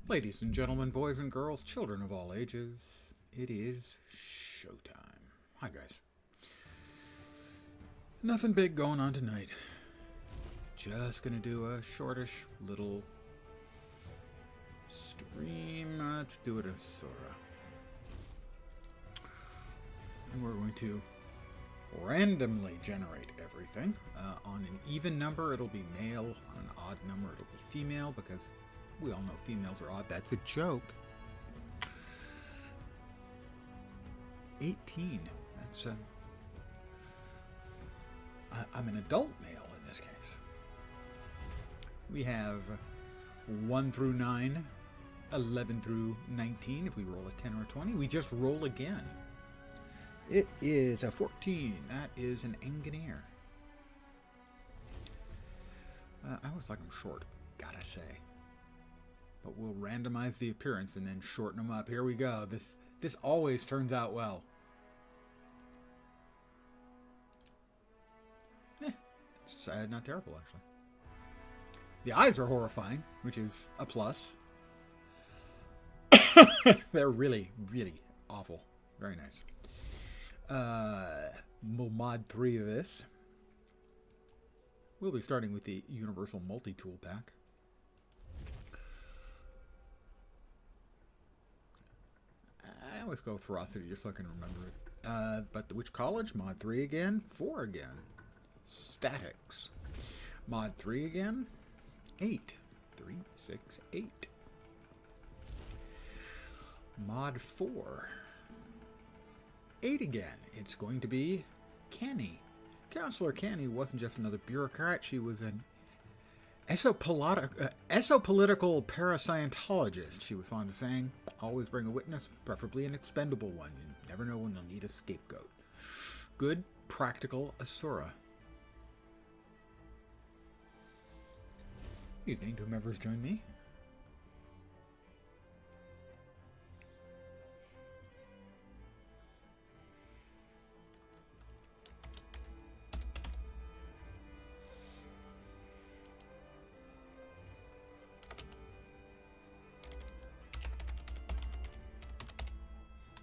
Ladies and gentlemen, boys and girls, children of all ages, it is showtime. Hi, guys. Nothing big going on tonight. Just gonna do a shortish little stream. Let's do it as Sora. And we're going to randomly generate everything. On an even number, it'll be male. On an odd number, it'll be female, because we all know females are odd. That's a joke. 18. That's I'm an adult male in this case. We have 1 through 9, 11 through 19. If we roll a 10 or a 20, we just roll again. It is a 14. That is an engineer. I always like them short, gotta say. But we'll randomize the appearance and then shorten them up. Here we go. This always turns out well. It's not terrible, actually. The eyes are horrifying, which is a plus. They're really, really awful. Very nice. We'll mod 3 of this. We'll be starting with the Universal Multi-Tool Pack. I always go with Ferocity just so I can remember it. But which college? Mod 3 again. 4 again. Statics. Mod 3 again. 8. 3, 6, 8. Mod 4. 8 again. It's going to be Kenny. Counselor Kenny wasn't just another bureaucrat. She was an esopolitical parascientologist. She was fond of saying, always bring a witness, preferably an expendable one. You never know when you'll need a scapegoat. Good, practical Asura. Evening to whomever's joined me.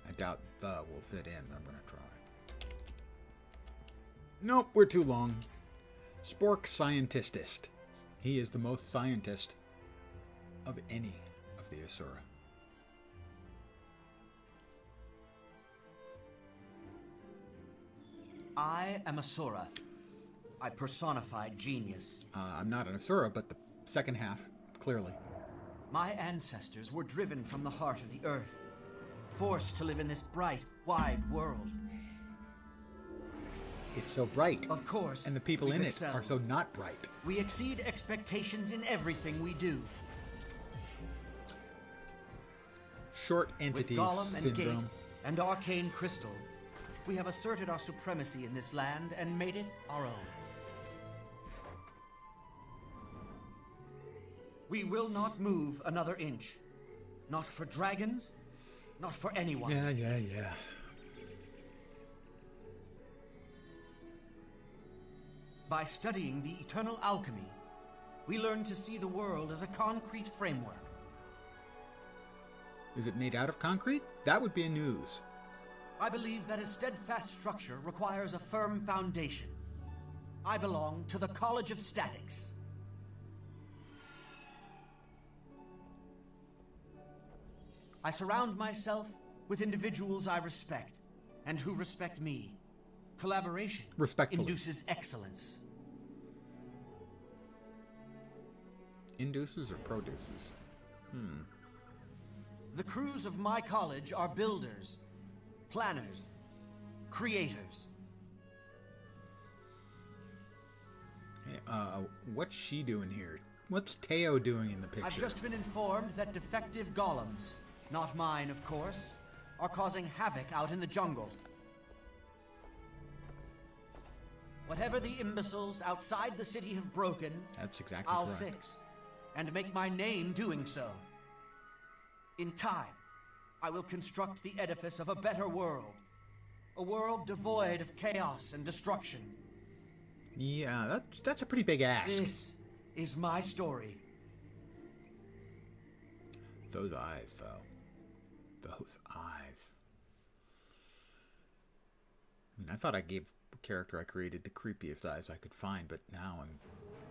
I doubt the will fit in, but I'm going to try. Nope, we're too long. Spork Scientistist. He is the most scientist of any of the Asura. I am Asura. I personified genius. I'm not an Asura, but the second half, clearly. My ancestors were driven from the heart of the earth, forced to live in this bright, wide world. It's so bright. Of course, and the people in it excel. are so not bright. We exceed expectations in everything we do. Short entities With Golem and syndrome. Gate and Arcane Crystal, we have asserted our supremacy in this land and made it our own. We will not move another inch. Not for dragons, not for anyone. Yeah. By studying the eternal alchemy, we learn to see the world as a concrete framework. Is it made out of concrete? That would be a news. I believe that a steadfast structure requires a firm foundation. I belong to the College of Statics. I surround myself with individuals I respect, and who respect me. Collaboration induces excellence. Induces or produces? The crews of my college are builders, planners, creators. Hey, what's she doing here? What's Teo doing in the picture? I've just been informed that defective golems, not mine of course, are causing havoc out in the jungle. Whatever the imbeciles outside the city have broken, that's exactly I'll correct. fix, and make my name doing so. In time, I will construct the edifice of a better world. A world devoid of chaos and destruction. Yeah, that's a pretty big ask. This is my story. Those eyes, though. Those eyes. I mean, I thought I gave the character I created the creepiest eyes I could find, but now I'm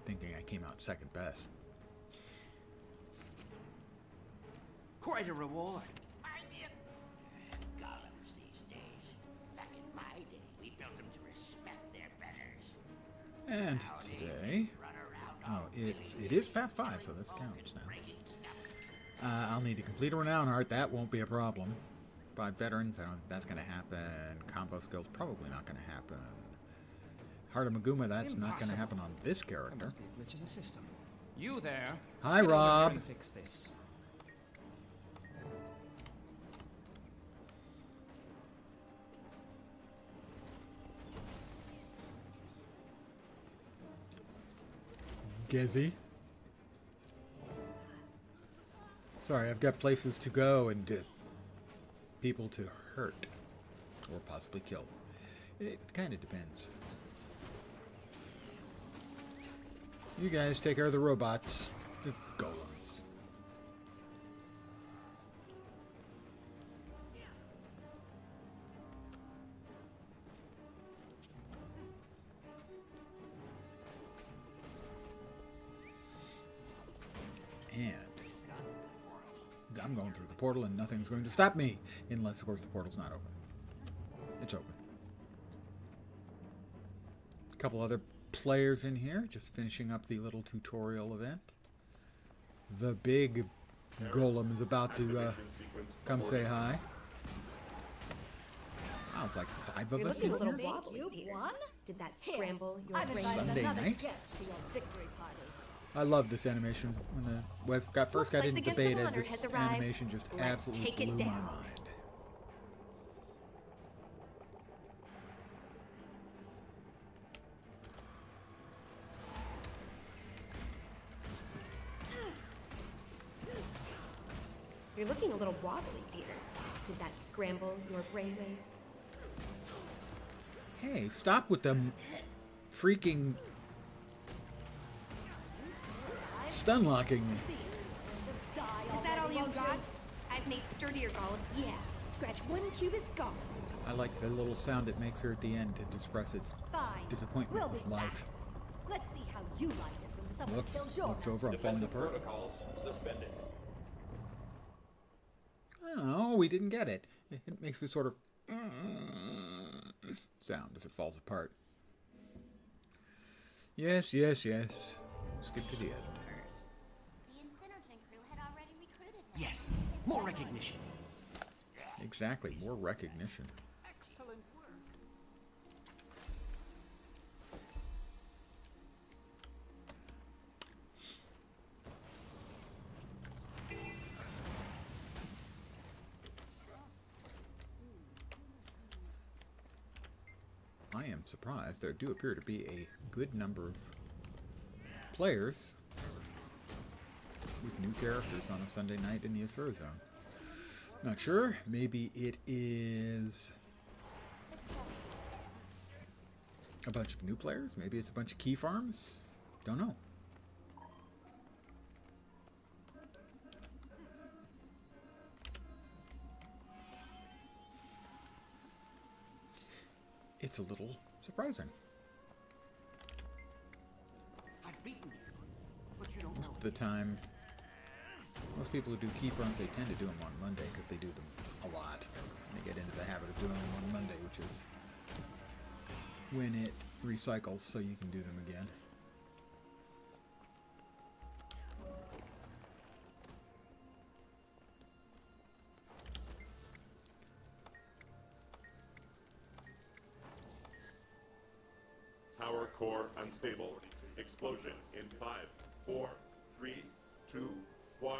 thinking I came out second best. Quite a reward. Golems these days. Back in my day, we built them to respect their betters. And today, oh, it is past 5, so this counts now. I'll need to complete a renown heart. That won't be a problem. 5 veterans, I don't think that's going to happen. Combo skills, probably not going to happen. Heart of Maguma, that's not going to happen on this character. There must be a glitch in the system. You there? Hi, Get over here Rob. and fix this. Gezzy. Sorry, I've got places to go and people to hurt or possibly kill. It kind of depends. You guys take care of the robots, the golems. And I'm going through the portal and nothing's going to stop me. Unless, of course, the portal's not open. It's open. A couple other players in here, just finishing up the little tutorial event. The big golem is about to come say hi. Wow, it's like 5 of You're us looking in a little here. wobbly, dear. Did that scramble your I've brain? invited Sunday another night? guest to your victory party. I love this animation. When I first Looks got like into the the gift of beta, honor this has arrived. animation just Let's absolutely take it blew my down. mind. You're looking a little wobbly, dear. Did that scramble your brainwaves? Hey, stop with them freaking stun locking me. Just die Is that all already, you won't got? I've made sturdier golem. Yeah. Scratch 1 cubist golem. I like the little sound it makes her at the end to express its Fine. disappointment We'll with be back. life. Let's see how you like it when someone kills your Looks over, I'm falling Defensive apart. protocols suspended. Oh, we didn't get it. It makes this sort of sound as it falls apart. Yes, yes, yes. Skip to the end. The Incinerogen crew had already recruited him. Yes, more recognition. Exactly, more recognition. Excellent work. I am surprised. There do appear to be a good number of players with new characters on a Sunday night in the Asura Zone. Not sure. Maybe it is a bunch of new players. Maybe it's a bunch of key farms. Don't know. It's a little surprising. I've beaten you, but you don't know. Most of the time, most people who do key farms, they tend to do them on Monday because they do them a lot. And they get into the habit of doing them on Monday, which is when it recycles so you can do them again. Power core unstable. Explosion in 5, 4, 3, 2, 1.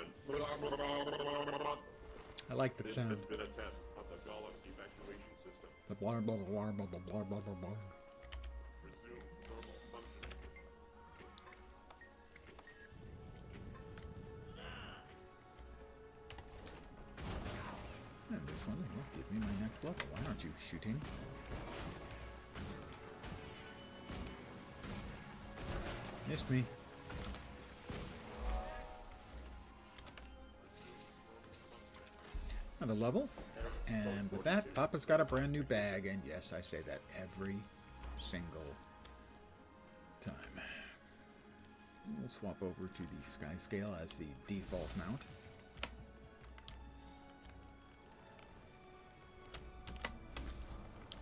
I like the This sound. has been a test of the Golem evacuation system. The blah blah blah blah blah blah blah blah blah. Resume normal functioning. And this one will give me my next level. Why aren't you shooting? Missed me. another level. And with that, Papa's got a brand new bag. And yes, I say that every single time. We'll swap over to the Sky Scale as the default mount.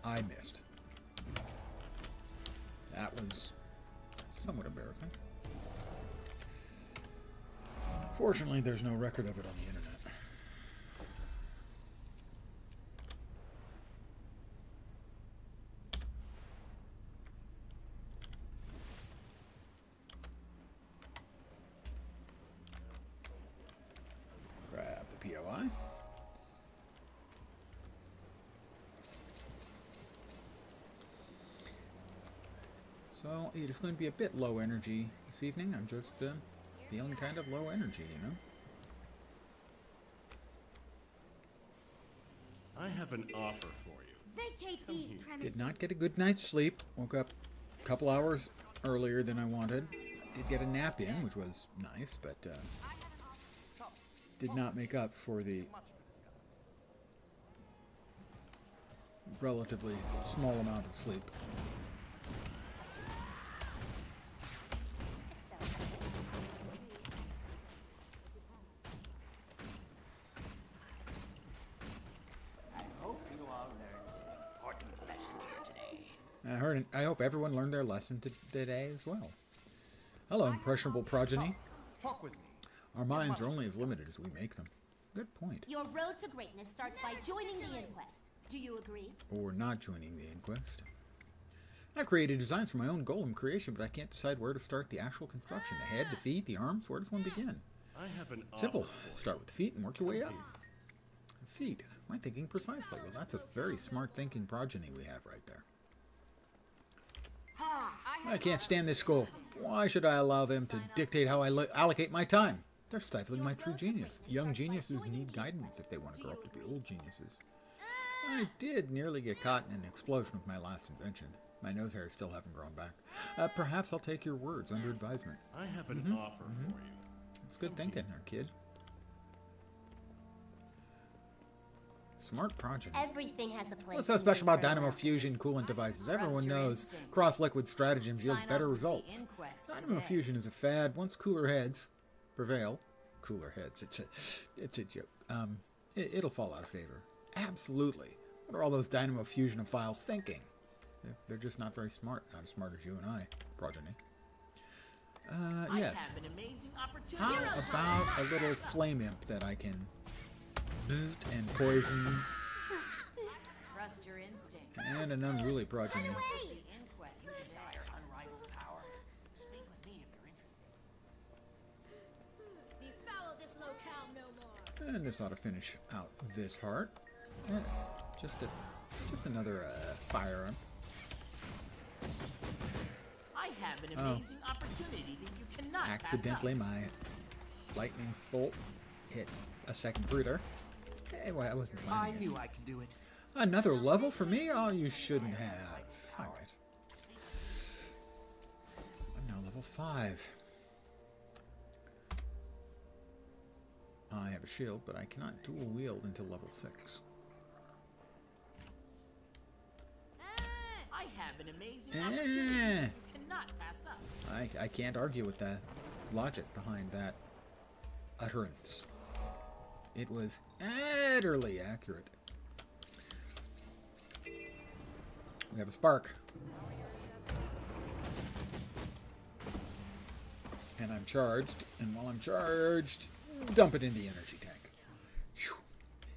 I missed. That was somewhat embarrassing. Fortunately, there's no record of it on the internet. Grab the POI. So it is going to be a bit low energy this evening. I'm just feeling kind of low energy, you know? I have an offer for you. Vacate these premises. Did not get a good night's sleep. Woke up a couple hours earlier than I wanted. Did get a nap in, which was nice, but did not make up for the relatively small amount of sleep. I hope everyone learned their lesson today as well. Hello, impressionable progeny. Talk with me. Our minds are only as limited as we make them. Good point. Your road to greatness starts by joining the inquest. Do you agree? Or not joining the inquest. I've created designs for my own golem creation, but I can't decide where to start the actual construction. The head, the feet, the arms. Where does one begin? I have an offer Simple. for you. Start with the feet and work your way up. Feet. My thinking precisely. Well, that's a very smart thinking progeny we have right there. I can't stand this school. Why should I allow them to dictate how I allocate my time? They're stifling my true genius. Young geniuses need guidance if they want to grow up to be old geniuses. I did nearly get caught in an explosion with my last invention. My nose hairs still haven't grown back. Perhaps I'll take your words under advisement. I have an offer for you. It's good thinking there, kid. Smart project. Everything has a place. What's so special about dynamo fusion coolant devices? Everyone knows cross-liquid stratagems yield better results. Dynamo fusion is a fad. Once cooler heads prevail, cooler heads. It's a joke. It'll fall out of favor. Absolutely. What are all those dynamo fusionophiles thinking? They're just not very smart. Not as smart as you and I, progeny. Yes. have an amazing opportunity. How about a little flame imp that I can bzzzt and poison Trust your instincts. and an unruly progeny. The inquest. Desire unrivaled power. Speak with me if you're interested. Befoul this locale no more. And this ought to finish out this heart. Just another fire imp. I have an amazing opportunity that you cannot Accidentally, my lightning bolt hit a second breeder. Hey, well, I wasn't I planning it. knew I could do it. Another level for me? Oh, you shouldn't have. All right. I'm now level 5. I have a shield, but I cannot dual wield until level 6. I have an amazing opportunity that you cannot pass up. I can't argue with the logic behind that utterance. It was utterly accurate. We have a spark. And I'm charged. And while I'm charged, dump it in the energy tank. Whew.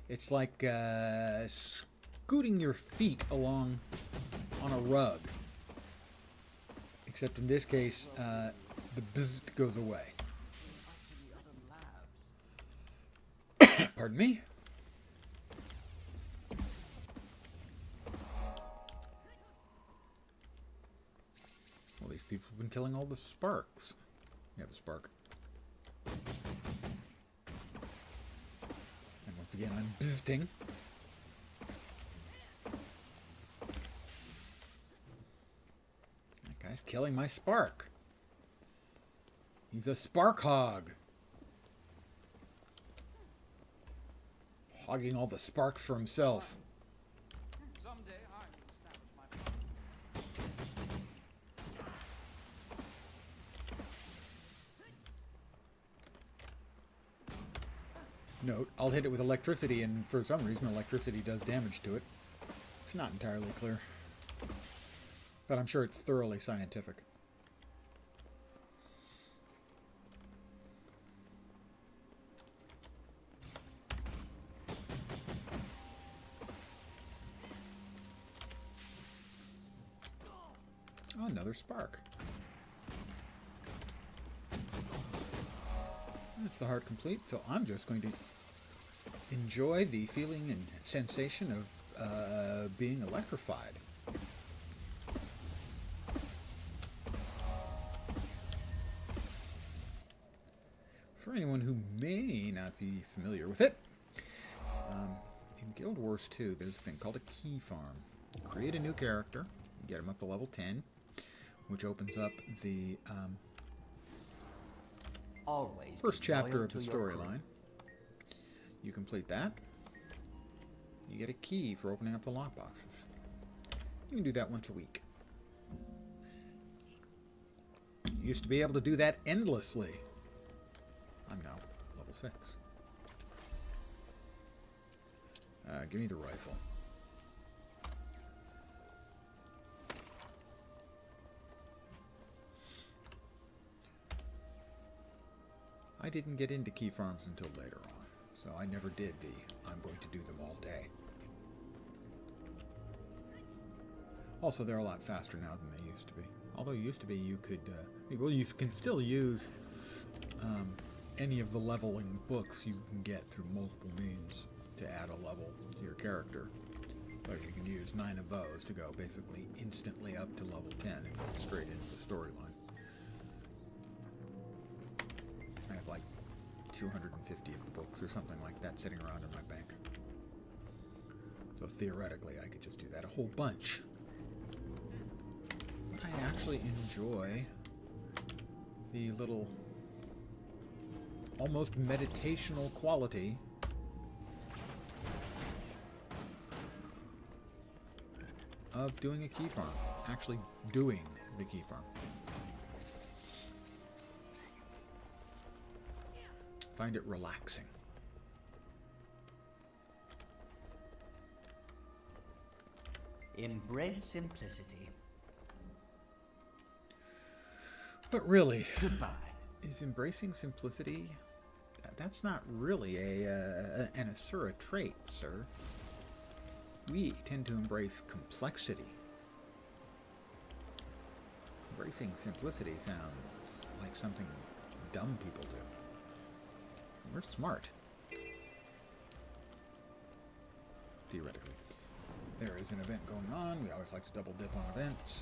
It's like scooting your feet along on a rug. Except in this case, the bzzzt goes away. Pardon me? Well, these people have been killing all the sparks. You have a spark. And once again, I'm bzzting. That guy's killing my spark. He's a spark hog. Hogging all the sparks for himself. Someday I will establish my Note, I'll hit it with electricity, and for some reason electricity does damage to it. It's not entirely clear. But I'm sure it's thoroughly scientific. Oh, another spark. That's the heart complete, so I'm just going to enjoy the feeling and sensation of being electrified. For anyone who may not be familiar with it, in Guild Wars 2, there's a thing called a key farm. You create a new character, you get him up to level 10, which opens up the Always first be loyal chapter of to the your crew. storyline. You complete that, you get a key for opening up the lockboxes. You can do that once a week. You used to be able to do that endlessly. I'm now level 6. Give me the rifle. I didn't get into key farms until later on, so I never did the I'm going to do them all day. Also, they're a lot faster now than they used to be. Although used to be you could, well, you can still use any of the leveling books you can get through multiple means to add a level to your character. But you can use 9 of those to go basically instantly up to level 10 and go straight into the storyline. I have like 250 of the books or something like that sitting around in my bank. So theoretically I could just do that a whole bunch. But I actually enjoy the little almost meditational quality of doing a key farm. Actually doing the key farm. Find it relaxing. Embrace simplicity. But really, Goodbye. is embracing simplicity? That's not really an Asura trait, sir. We tend to embrace complexity. Embracing simplicity sounds like something dumb people do. We're smart. Theoretically. There is an event going on. We always like to double dip on events.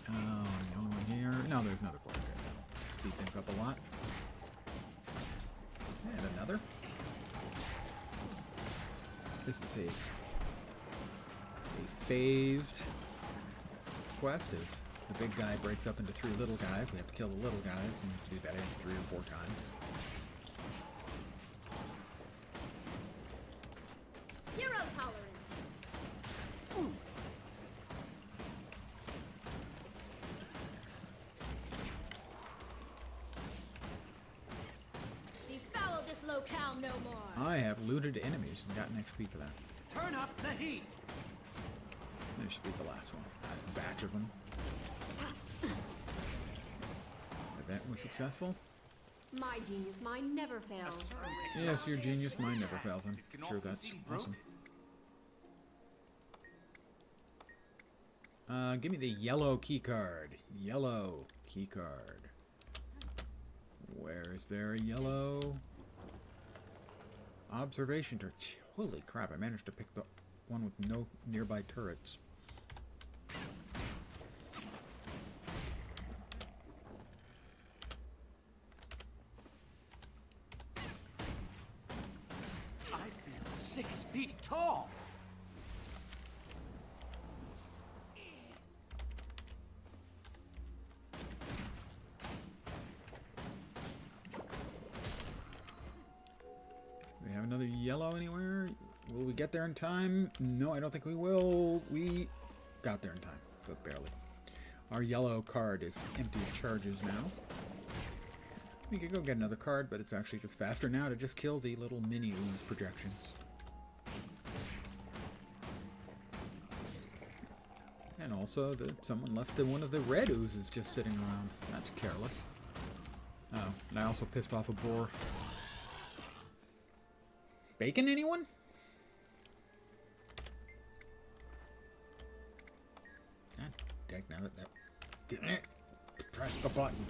The only one here. No, there's another player. Speed things up a lot. And another. This is a phased quest. Is the big guy breaks up into 3 little guys. We have to kill the little guys, and we have to do that 3 or 4 times. Zero tolerance. Befoul this locale no more. I have looted enemies and gotten XP for that. Turn up the heat. This should be the last one. Last batch of them. Event was successful. My genius mind never fails. Yes, your genius mind never fails. I'm sure that's awesome. Give me the yellow key card. Yellow key card. Where is there a yellow observation turret? Holy crap, I managed to pick the one with no nearby turrets. I feel 6 feet tall. have another yellow anywhere? Will we get there in time? No, I don't think we will. We got there in time, but barely. Our yellow card is empty of charges now. We could go get another card, but it's actually just faster now to just kill the little mini ooze projections. And also, someone left one of the red oozes just sitting around. That's careless. Oh, and I also pissed off a boar. Bacon, anyone? God dang, now that press the button.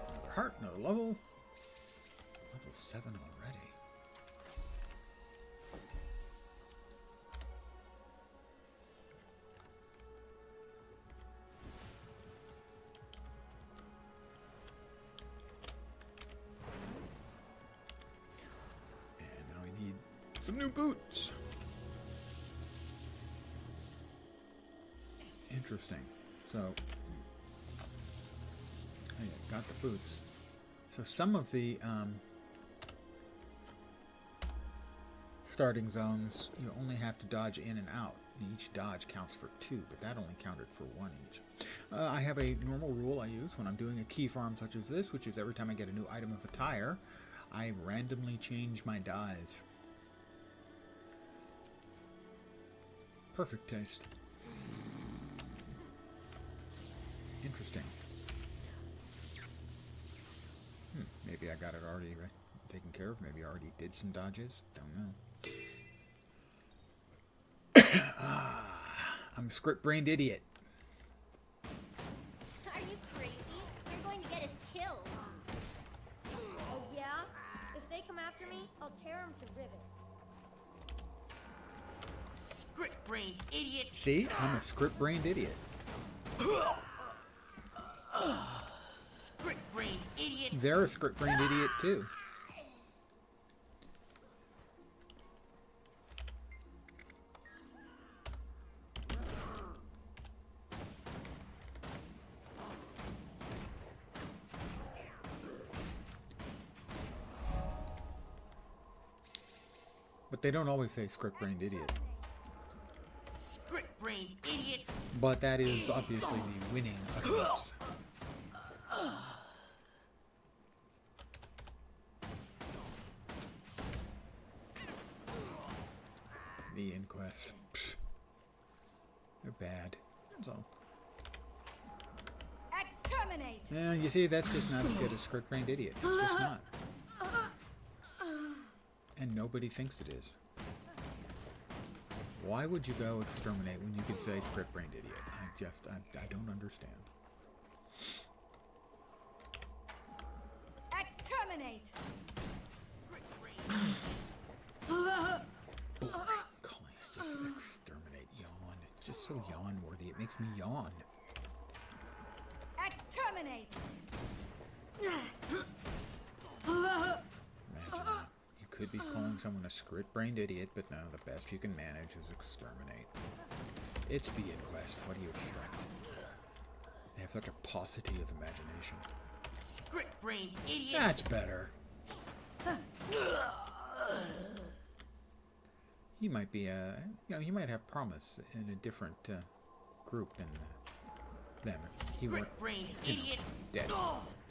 Another heart, another level. Level 7 already. Some new boots. Interesting. So, oh yeah, got the boots. So some of the starting zones, you only have to dodge in and out. Each dodge counts for 2, but that only counted for 1 each. I have a normal rule I use when I'm doing a key farm such as this, which is every time I get a new item of attire, I randomly change my dyes. Perfect taste. Interesting. Maybe I got it already taken care of. Maybe I already did some dodges. Don't know. I'm a script-brained idiot. Are you crazy? You're going to get us killed. Oh, yeah? If they come after me, I'll tear them to ribbons. Script-brained idiot. See? I'm a script-brained idiot. Script-brained idiot. They're a script-brained idiot, too. But they don't always say script-brained idiot. Script-brained idiot. But that is obviously the winning utterance. The inquest. Psh. They're bad. That's all. Exterminate! Yeah, you see, that's just not as good as script-brained idiot. It's just not. And nobody thinks it is. Why would you go exterminate when you could say script-brained idiot? I don't understand. Exterminate! Boy, calling it just exterminate, yawn. It's just so yawn-worthy. It makes me yawn. Exterminate! Imagine that. You could be calling someone a script-brained idiot, but no, the best you can manage is exterminate. It's the inquest. What do you expect? They have such a paucity of imagination. Script-brained idiot. That's better. He might be you might have promise in a different group than them. He weren't, Script-brained idiot. dead.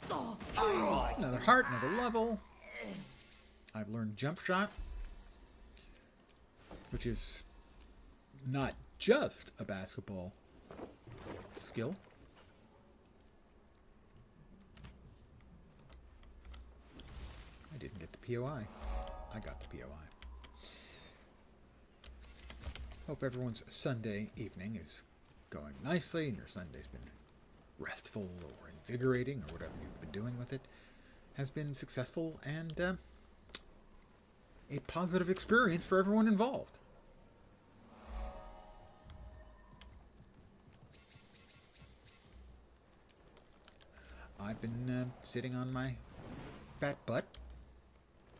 Another heart, another level. I've learned jump shot, which is not just a basketball skill. I didn't get the POI. I got the POI. Hope everyone's Sunday evening is going nicely and your Sunday's been restful or invigorating or whatever you've been doing with it has been successful and a positive experience for everyone involved. I've been sitting on my fat butt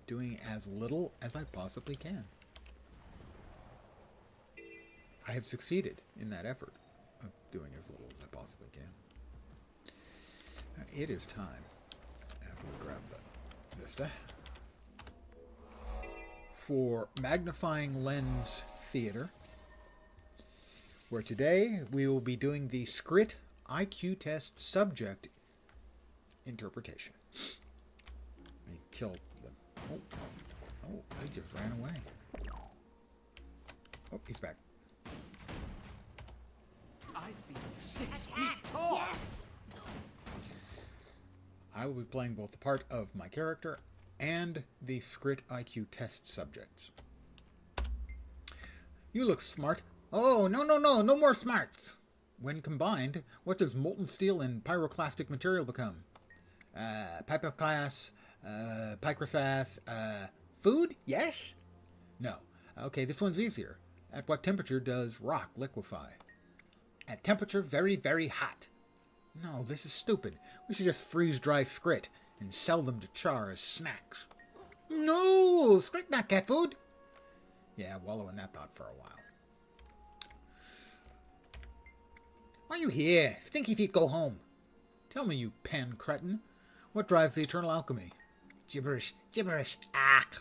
doing as little as I possibly can. I have succeeded in that effort of doing as little as I possibly can. It is time, after Vista for Magnifying Lens Theater, where today we will be doing the Scrit IQ Test Subject Interpretation. Let me kill them. Oh, he just ran away. Oh, he's back. I feel 6 feet tall. Yes! I will be playing both the part of my character and the Scrit IQ test subjects. You look smart. Oh, no more smarts. When combined, what does molten steel and pyroclastic material become? Pipoclast, picrosas, food? Yes? No. Okay, this one's easier. At what temperature does rock liquefy? At temperature very, very hot. No, this is stupid. We should just freeze dry Scrit and sell them to Char as snacks. No! Scrit not cat food! Yeah, wallow in that thought for a while. Why are you here? Stinky feet, go home. Tell me, you pan cretin, what drives the eternal alchemy? Gibberish, gibberish, ack!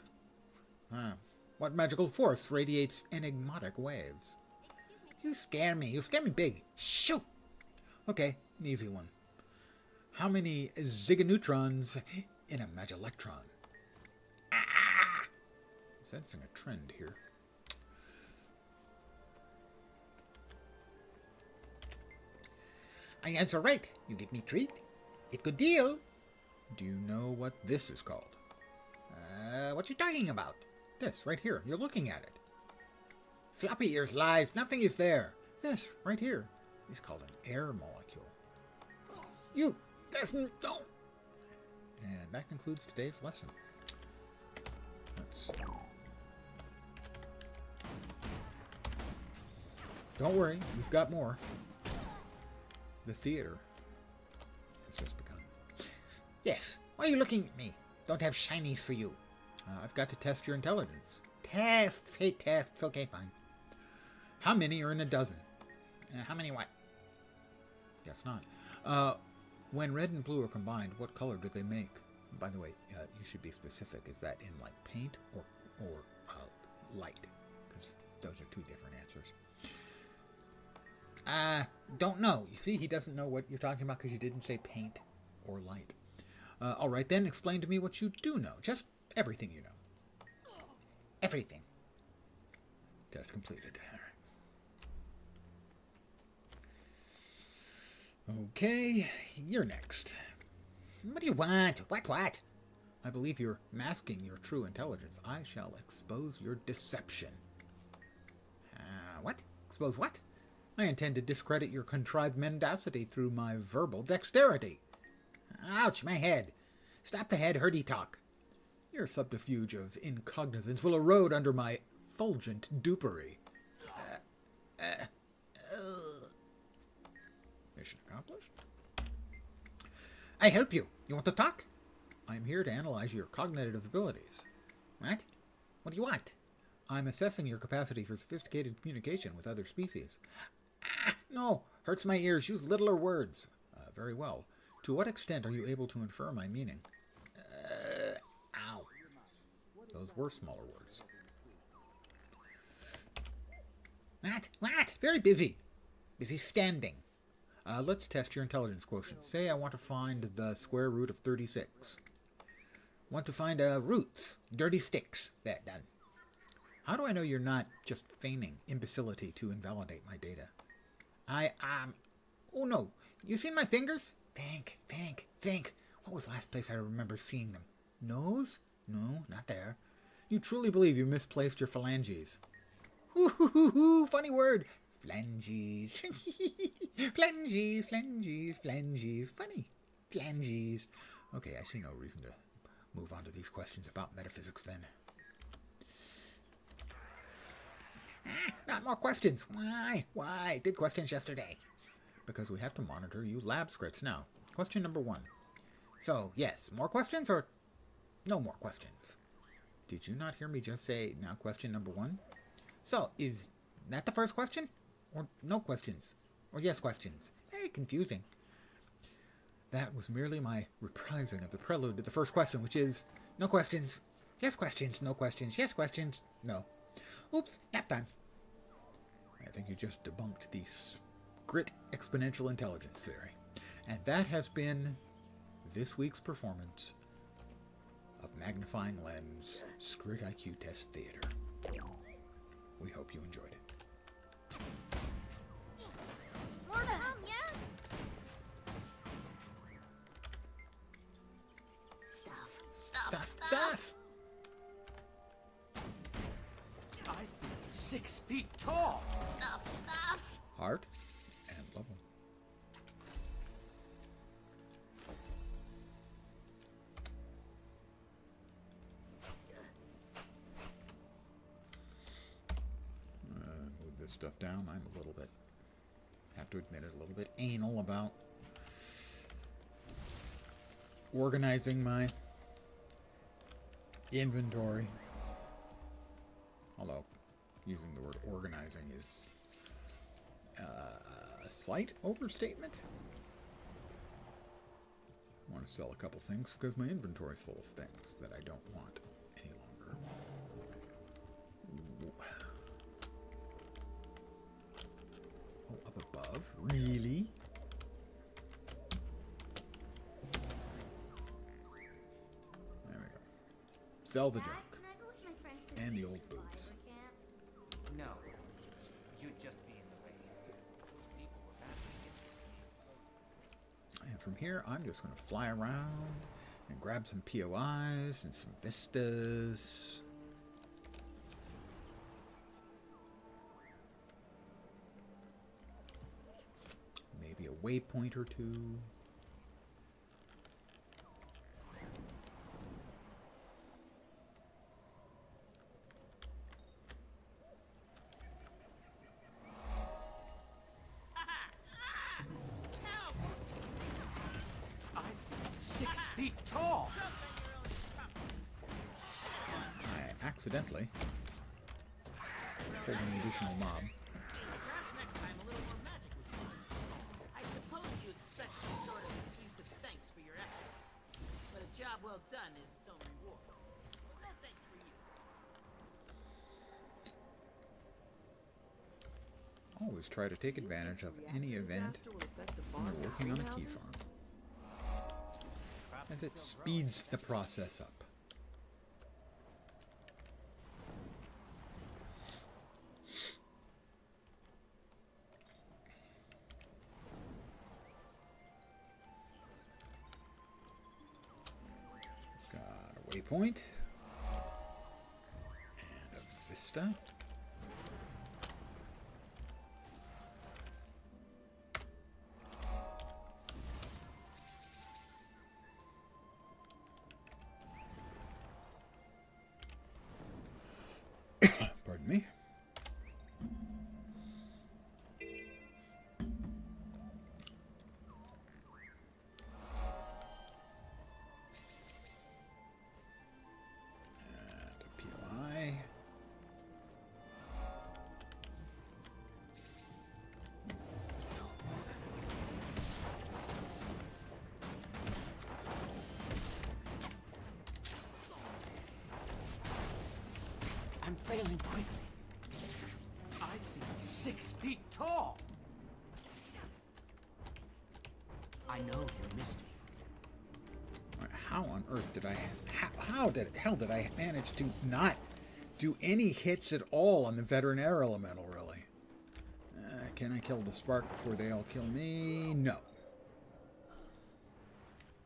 What magical force radiates enigmatic waves? You scare me big. Shoot! Okay, an easy one. How many zigoneutrons in a magilectron? Ah! Sensing a trend here. I answer right. You give me treat. It good deal. Do you know what this is called? What you talking about? This, right here. You're looking at it. Floppy ears lies. Nothing is there. This, right here, is called an air molecule. You, that's no. And that concludes today's lesson. Let's see. Don't worry, we've got more. The theater has just begun. Yes, why are you looking at me? Don't have shinies for you. I've got to test your intelligence. Tests, hate tests. Okay, fine. How many are in a dozen? How many what? Guess not. When red and blue are combined, what color do they make? By the way, you should be specific. Is that in like paint or light? Because those are two different answers. Don't know. You see, he doesn't know what you're talking about because you didn't say paint or light. All right, then explain to me what you do know. Just everything you know. Everything. Test completed. All right. Okay, you're next. What do you want? What? I believe you're masking your true intelligence. I shall expose your deception. What? Expose what? I intend to discredit your contrived mendacity through my verbal dexterity. Ouch, my head. Stop the head hurdy talk. Your subterfuge of incognizance will erode under my fulgent dupery. Mission accomplished. I help you. You want to talk? I'm here to analyze your cognitive abilities. What? What do you want? I'm assessing your capacity for sophisticated communication with other species. No, hurts my ears. Use littler words. Very well. To what extent are you able to infer my meaning? Ow. Those were smaller words. What? Very busy. Busy standing. Let's test your intelligence quotient. Say I want to find the square root of 36. Want to find roots. Dirty sticks. There, done. How do I know you're not just feigning imbecility to invalidate my data? Oh no. You seen my fingers? Think. What was the last place I remember seeing them? Nose? No, not there. You truly believe you misplaced your phalanges. Hoo, funny word. Phalanges. Phalanges. Funny. Phalanges. Okay, I see no reason to move on to these questions about metaphysics then. Not more questions. Why? Did questions yesterday. Because we have to monitor you lab scripts now. Question number 1. So, yes, more questions or no more questions? Did you not hear me just say, now question number 1? So, is that the first question? Or no questions? Or yes questions? Very confusing. That was merely my reprising of the prelude to the first question, which is no questions, yes questions, no questions, yes questions, no. Oops, nap time. I think you just debunked the grit exponential intelligence theory. And that has been this week's performance of Magnifying Lens Scrit IQ Test Theater. We hope you enjoyed it. More to come, yes? Stuff! I feel 6 feet tall. Heart and level. Move this stuff down. I'm a little bit, have to admit it, a little bit anal about organizing my inventory. Although using the word organizing is a slight overstatement. I want to sell a couple things because my inventory is full of things that I don't want any longer. Oh, up above? Really? There we go. Sell the junk. Can I go with my friends to And see the old survival boots. camp? No. You'd just be in the way. Those people were badly hit. And from here, I'm just going to fly around and grab some POIs and some vistas. Maybe a waypoint or two. I feel 6 feet tall. I accidentally pulled an additional mob. Perhaps next time a little more magic would be fun. I suppose you expect some sort of effusive thanks for your efforts. But a job well done is its own reward. But no thanks for you. Always try to take advantage of any event when you're working on a key farm, as it speeds the process up. Got a waypoint and a vista. Pardon me. And a POI. I'm failing quickly. I feel 6 feet tall. I know you missed me. How on earth did I... How the hell did I manage to not do any hits at all on the veteran air elemental, really? Can I kill the spark before they all kill me? No.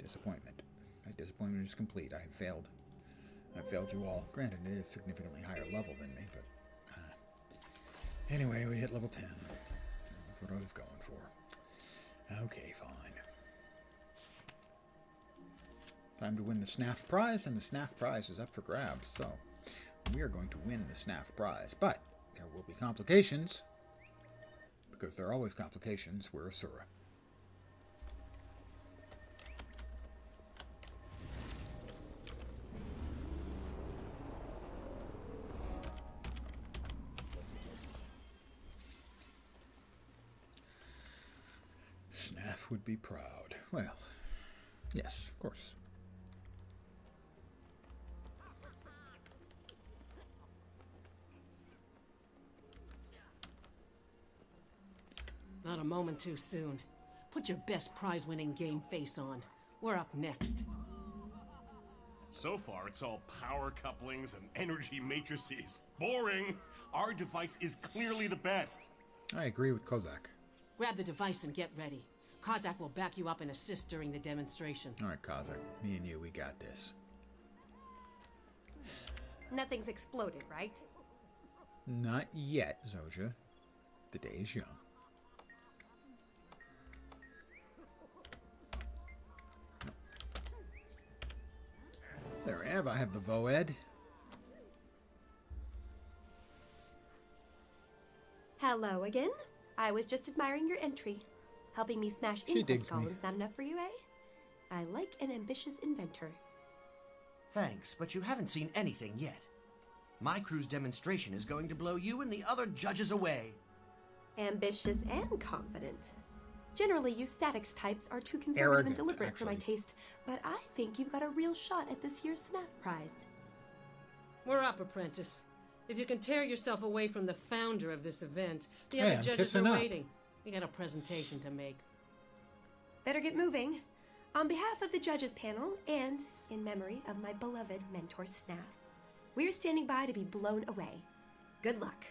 Disappointment. My disappointment is complete. I have failed. I've failed you all. Granted, it is significantly higher level than me, but... anyway, we hit level 10. That's what I was going for. Okay, fine. Time to win the SNAF prize, and the SNAF prize is up for grabs, so we are going to win the SNAF prize. But there will be complications, because there are always complications. We're Asura. SNAF would be proud. Well, Yes, of course. Not a moment too soon. Put your best prize-winning game face on. We're up next. So far, it's all power couplings and energy matrices. Boring! Our device is clearly the best. I agree with Kozak. Grab the device and get ready. Kozak will back you up and assist during the demonstration. All right, Kozak. Me and you, we got this. Nothing's exploded, right? Not yet, Zojja. The day is young. There I have. I have the VOED. Hello again. I was just admiring your entry. Helping me smash She impulse digs me. columns not enough for you, eh? I like an ambitious inventor. Thanks, but you haven't seen anything yet. My crew's demonstration is going to blow you and the other judges away. Ambitious and confident. Generally, you statics types are too conservative Arrogant, and deliberate for my actually. taste, but I think you've got a real shot at this year's SNAF prize. We're up, apprentice. If you can tear yourself away from the founder of this event, the Hey, other I'm judges kissing are up. waiting. We got a presentation to make. Better get moving. On behalf of the judges panel, and in memory of my beloved mentor Snaf, we're standing by to be blown away. Good luck.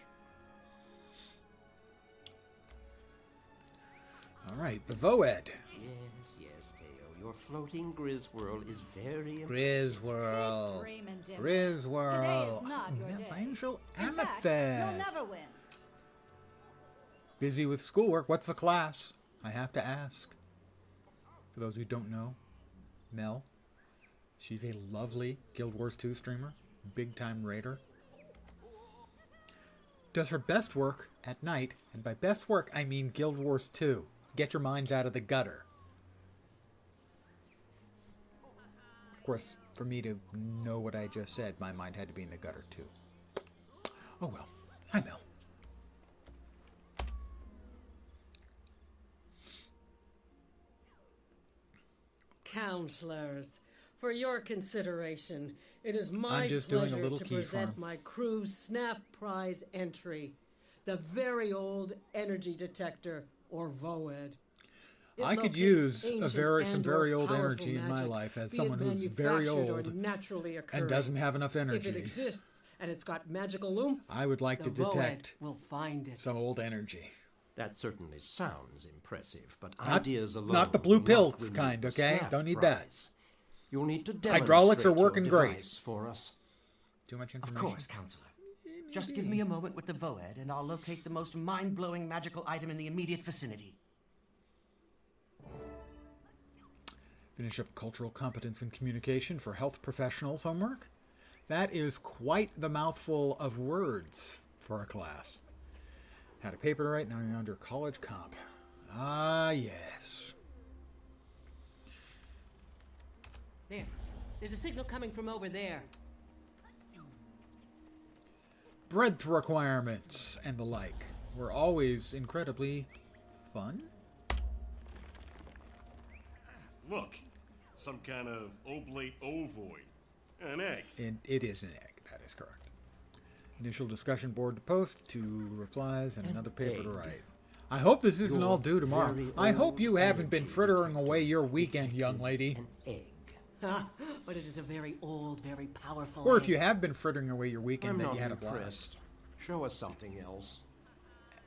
All right, the VOED. Yes, Teo. Your floating Griswirl is very impressive. Griswirl. Dreaming, Dimwit. Griswirl. Today is not your day. Angel In fact, Amethyst. you'll never win. Busy with schoolwork. What's the class? I have to ask. For those who don't know, Mel. She's a lovely Guild Wars 2 streamer. Big time raider. Does her best work at night. And by best work, I mean Guild Wars 2. Get your minds out of the gutter. Of course, for me to know what I just said, my mind had to be in the gutter too. Oh well. Hi, Mel. Counselors, for your consideration, it is my I'm just doing a pleasure little to key present farm. my crew's SNAF prize entry, the very old energy detector, or VOED. It I could locates use ancient some and/or very old powerful energy in my magic, life as be it someone who's very manufactured or old naturally occurring. and doesn't have enough If energy. it exists and it's got magical oomph, I would like the to detect VOED will find it. some old energy. That certainly sounds impressive, but Not- ideas alone not the blue will not pills win you kind, the okay? SNAF Don't need that. prize. You'll need to demonstrate Hydraulics are your working great. device for us. Too much Of information? course, Counselor. Just give me a moment with the VOED, and I'll locate the most mind-blowing magical item in the immediate vicinity. Finish up cultural competence and communication for health professionals homework. That is quite the mouthful of words for a class. Had a paper to write, now you're under college comp. Ah, yes. There. There's a signal coming from over there. Breadth requirements and the like were always incredibly fun. Look, some kind of oblate ovoid. An egg. And it is an egg, that is correct. Initial discussion board to post, 2 replies, and another paper to egg. write. I hope this isn't You're all due tomorrow. very I hope you old haven't been energy frittering away your weekend, young lady. An egg. But it is a very old, very powerful Or if egg. you have been frittering away your weekend, I'm then not you had a blast. impressed. Show us something else.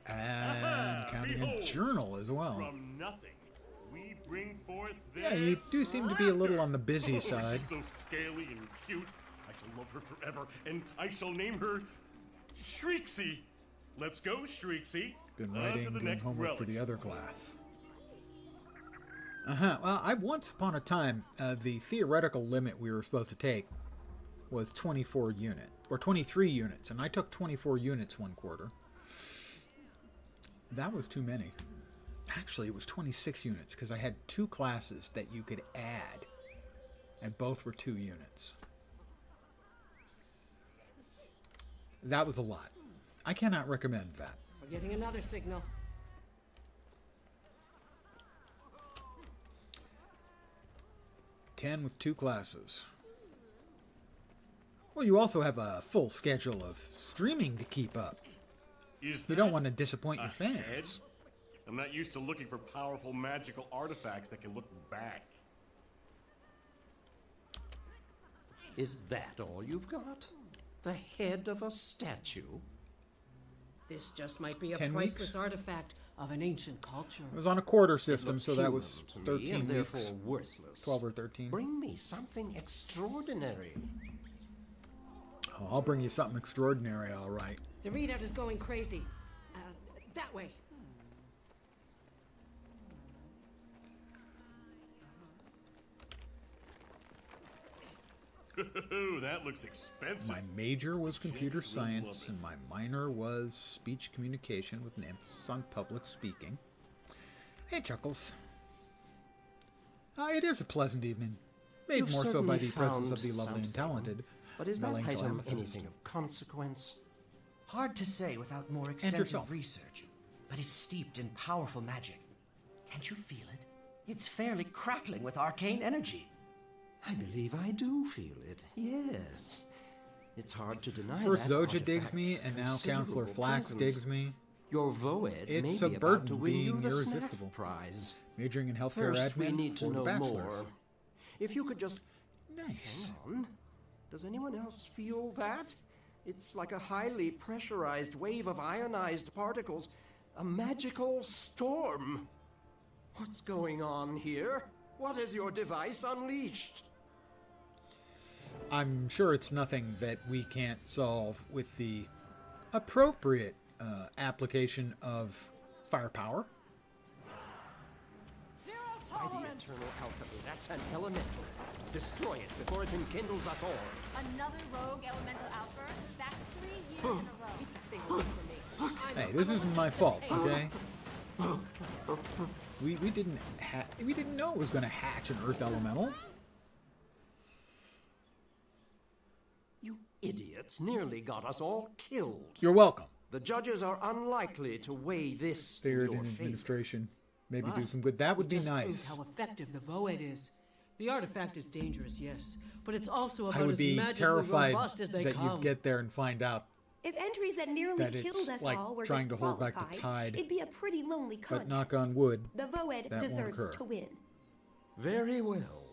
And counting a Behold, journal as well. From nothing, we bring forth this. Yeah, you do seem to be a little on the busy Oh, side. she's so scaly and cute. I shall love her forever, and I shall name her Shriexy. Let's go, Shriexy. Been On writing, to the doing next homework relic. for the other class. Well, once upon a time, the theoretical limit we were supposed to take was 24 units, or 23 units, and I took 24 units one quarter. That was too many. Actually, it was 26 units, because I had 2 classes that you could add, and both were 2 units. That was a lot. I cannot recommend that. We're getting another signal. 10 with 2 classes. Well, you also have a full schedule of streaming to keep up. Is You don't want to disappoint your fans. head? I'm not used to looking for powerful magical artifacts that can look back. Is that all you've got? The head of a statue? This just might be a 10 priceless weeks? artifact of an ancient culture. It was on a quarter It system, looks so that was human to me, 13 and weeks. therefore worthless. 12 or 13. Bring me something extraordinary. Oh, I'll bring you something extraordinary, all right. The readout is going crazy. That way. Ooh, that looks expensive. My major was computer James will science, love and it. my minor was speech communication with an emphasis on public speaking. Hey, Chuckles. It is a pleasant evening. Made You've more so by certainly the presence of found the lovely and something. talented. But is that Melancholy item Amethyst. anything of consequence? Hard to say without more yourself. extensive research, but it's steeped in powerful magic. Can't you feel it? It's fairly crackling with arcane energy. I believe I do feel it, yes. It's hard to deny First that Zoja digs me, artifact's and now Counselor considerable Flax presence. digs me. Your Voed It's may a be about burden to win you being the irresistible. Snaff Prize. Majoring in healthcare First, we admin need to for know bachelors. more. If you could just Nice. hang on. Does anyone else feel that? It's like a highly pressurized wave of ionized particles. A magical storm. What's going on here? What has your device unleashed? I'm sure it's nothing that we can't solve with the appropriate application of firepower. By the eternal alchemy, that's an elemental. Destroy it before it enkindles us all. Another rogue elemental outburst? That's 3 years in a row. Hey, this isn't my fault, okay? We didn't know it was going to hatch an earth elemental. You idiots nearly got us all killed. You're welcome. The judges are unlikely to weigh this in Figured your in favor. administration. Maybe do But some good. That would it be just proves nice. how effective the Voed is. The artifact is dangerous, yes, but it's also I about would as be magically terrified robust as they that come. you'd get there and find out, If entries that nearly That killed it's us like all were trying to hold back the disqualified, tide. it'd be a pretty lonely but contest. knock on wood. The Voed that won't deserves occur. to win. Very well.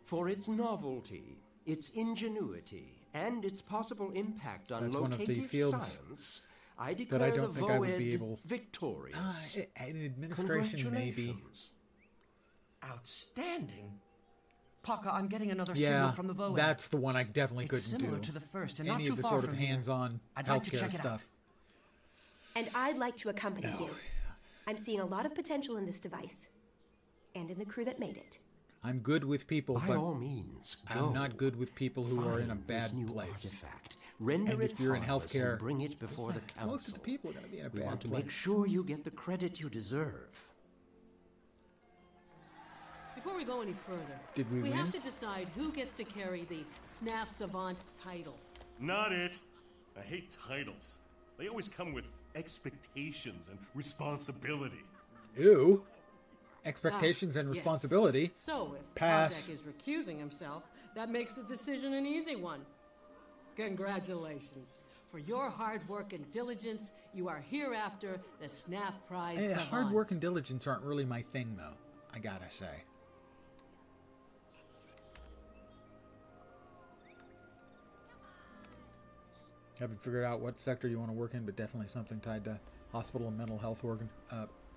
For its novelty, its ingenuity, and its possible impact on That's one of the locative fields science, I declare that I don't the think I would be Voed able. victorious. In administration, maybe. Congratulations. Outstanding. Paka, I'm getting another Yeah, signal from the Voed. that's the one I definitely It's couldn't similar do. to the first and Any not too of the far sort of from here. hands-on I'd like to healthcare check it out. stuff. And I'd like to accompany No. you. I'm seeing a lot of potential in this device. And in the crew that made it. I'm good with people, By but all means, go. I'm not good with people who are in a Find this bad new place. artifact. Render And it if you're in harmless healthcare, and bring it before the council. most of the people are going to be in a We bad want to place. make sure you get the credit you deserve. Before we go any further, Did we win? have to decide who gets to carry the Snaff Savant title. Not it. I hate titles. They always come with expectations and responsibility. Ew. Expectations and Yes. responsibility. So if Pass. Kozak is recusing himself, that makes the decision an easy one. Congratulations. For your hard work and diligence, you are hereafter the Snaff Prize Savant. Hard work and diligence aren't really my thing, though, I gotta say. Haven't figured out what sector you want to work in, but definitely something tied to hospital and mental health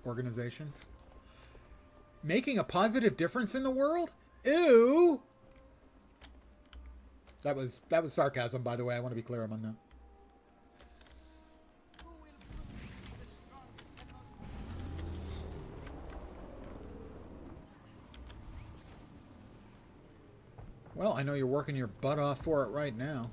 organizations. Making a positive difference in the world? Ew! That was sarcasm, by the way. I want to be clear on that. Well, I know you're working your butt off for it right now.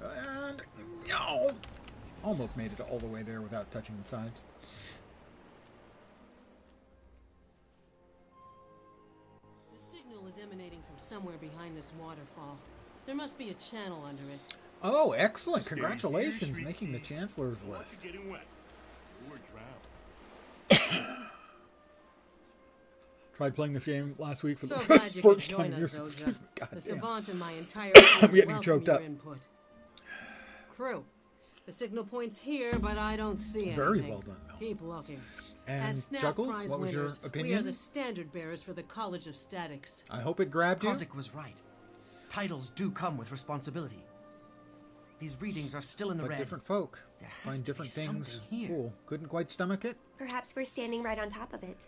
And no! Almost made it all the way there without touching the sides. The signal is emanating from somewhere behind this waterfall. There must be a channel under it. Oh, excellent. Stay here, Congratulations, sweetie. making the Chancellor's Lots list. getting wet. Or drowned. Tried playing this game last week for So the glad you could first join time. us, Excuse Oja. me, God The damn. savant and my entire I'm crew getting welcome choked your up. input. Crew, the signal point's here, but I don't see anything. Very well done, Mel. Keep looking. And As SNAF Chuckles, prize what was your winners, we are opinion? the standard bearers for the College of Statics. I hope it grabbed you. Kozik was right. Titles do come with responsibility. These readings are still in the But red. different folk There has find to be different things something here. cool. Couldn't quite stomach it. Perhaps we're standing right on top of it.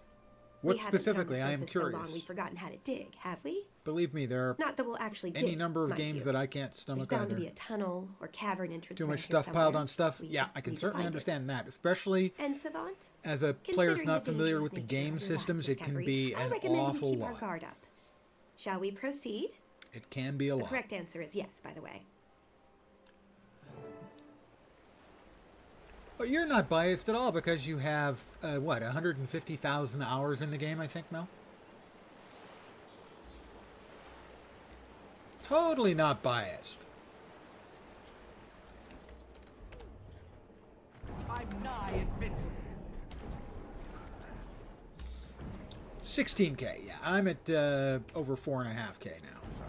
What We haven't specifically? found I the am surface so curious. long we've forgotten how to dig, have we? Believe me, there are Not that we'll actually dig. any number of mind games you. that I can't There's stomach bound to either. be a tunnel or cavern entrance. Too around much here stuff piled somewhere. on stuff. We Yeah, just I can need to certainly find it. understand that, especially And Savant, as a player's considering not the familiar dangerous with the nature game of your last systems, it can discovery, be I an recommend awful we keep our lot. guard up. Shall we proceed? It can be a The lot. correct answer is yes, by the way. But you're not biased at all because you have, what, 150,000 hours in the game, I think, Mel? Totally not biased. I'm nigh invincible. 16K, yeah. I'm at over 4.5K now, so.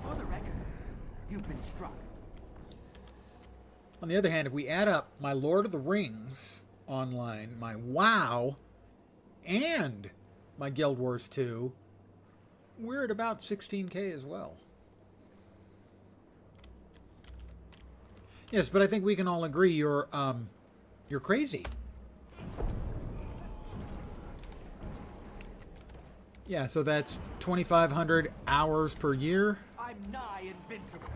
For the record, you've been struck. On the other hand, if we add up my Lord of the Rings online, my WoW, and my Guild Wars 2, we're at about 16K as well. Yes, but I think we can all agree you're crazy. Yeah, so that's 2,500 hours per year. I'm nigh invincible.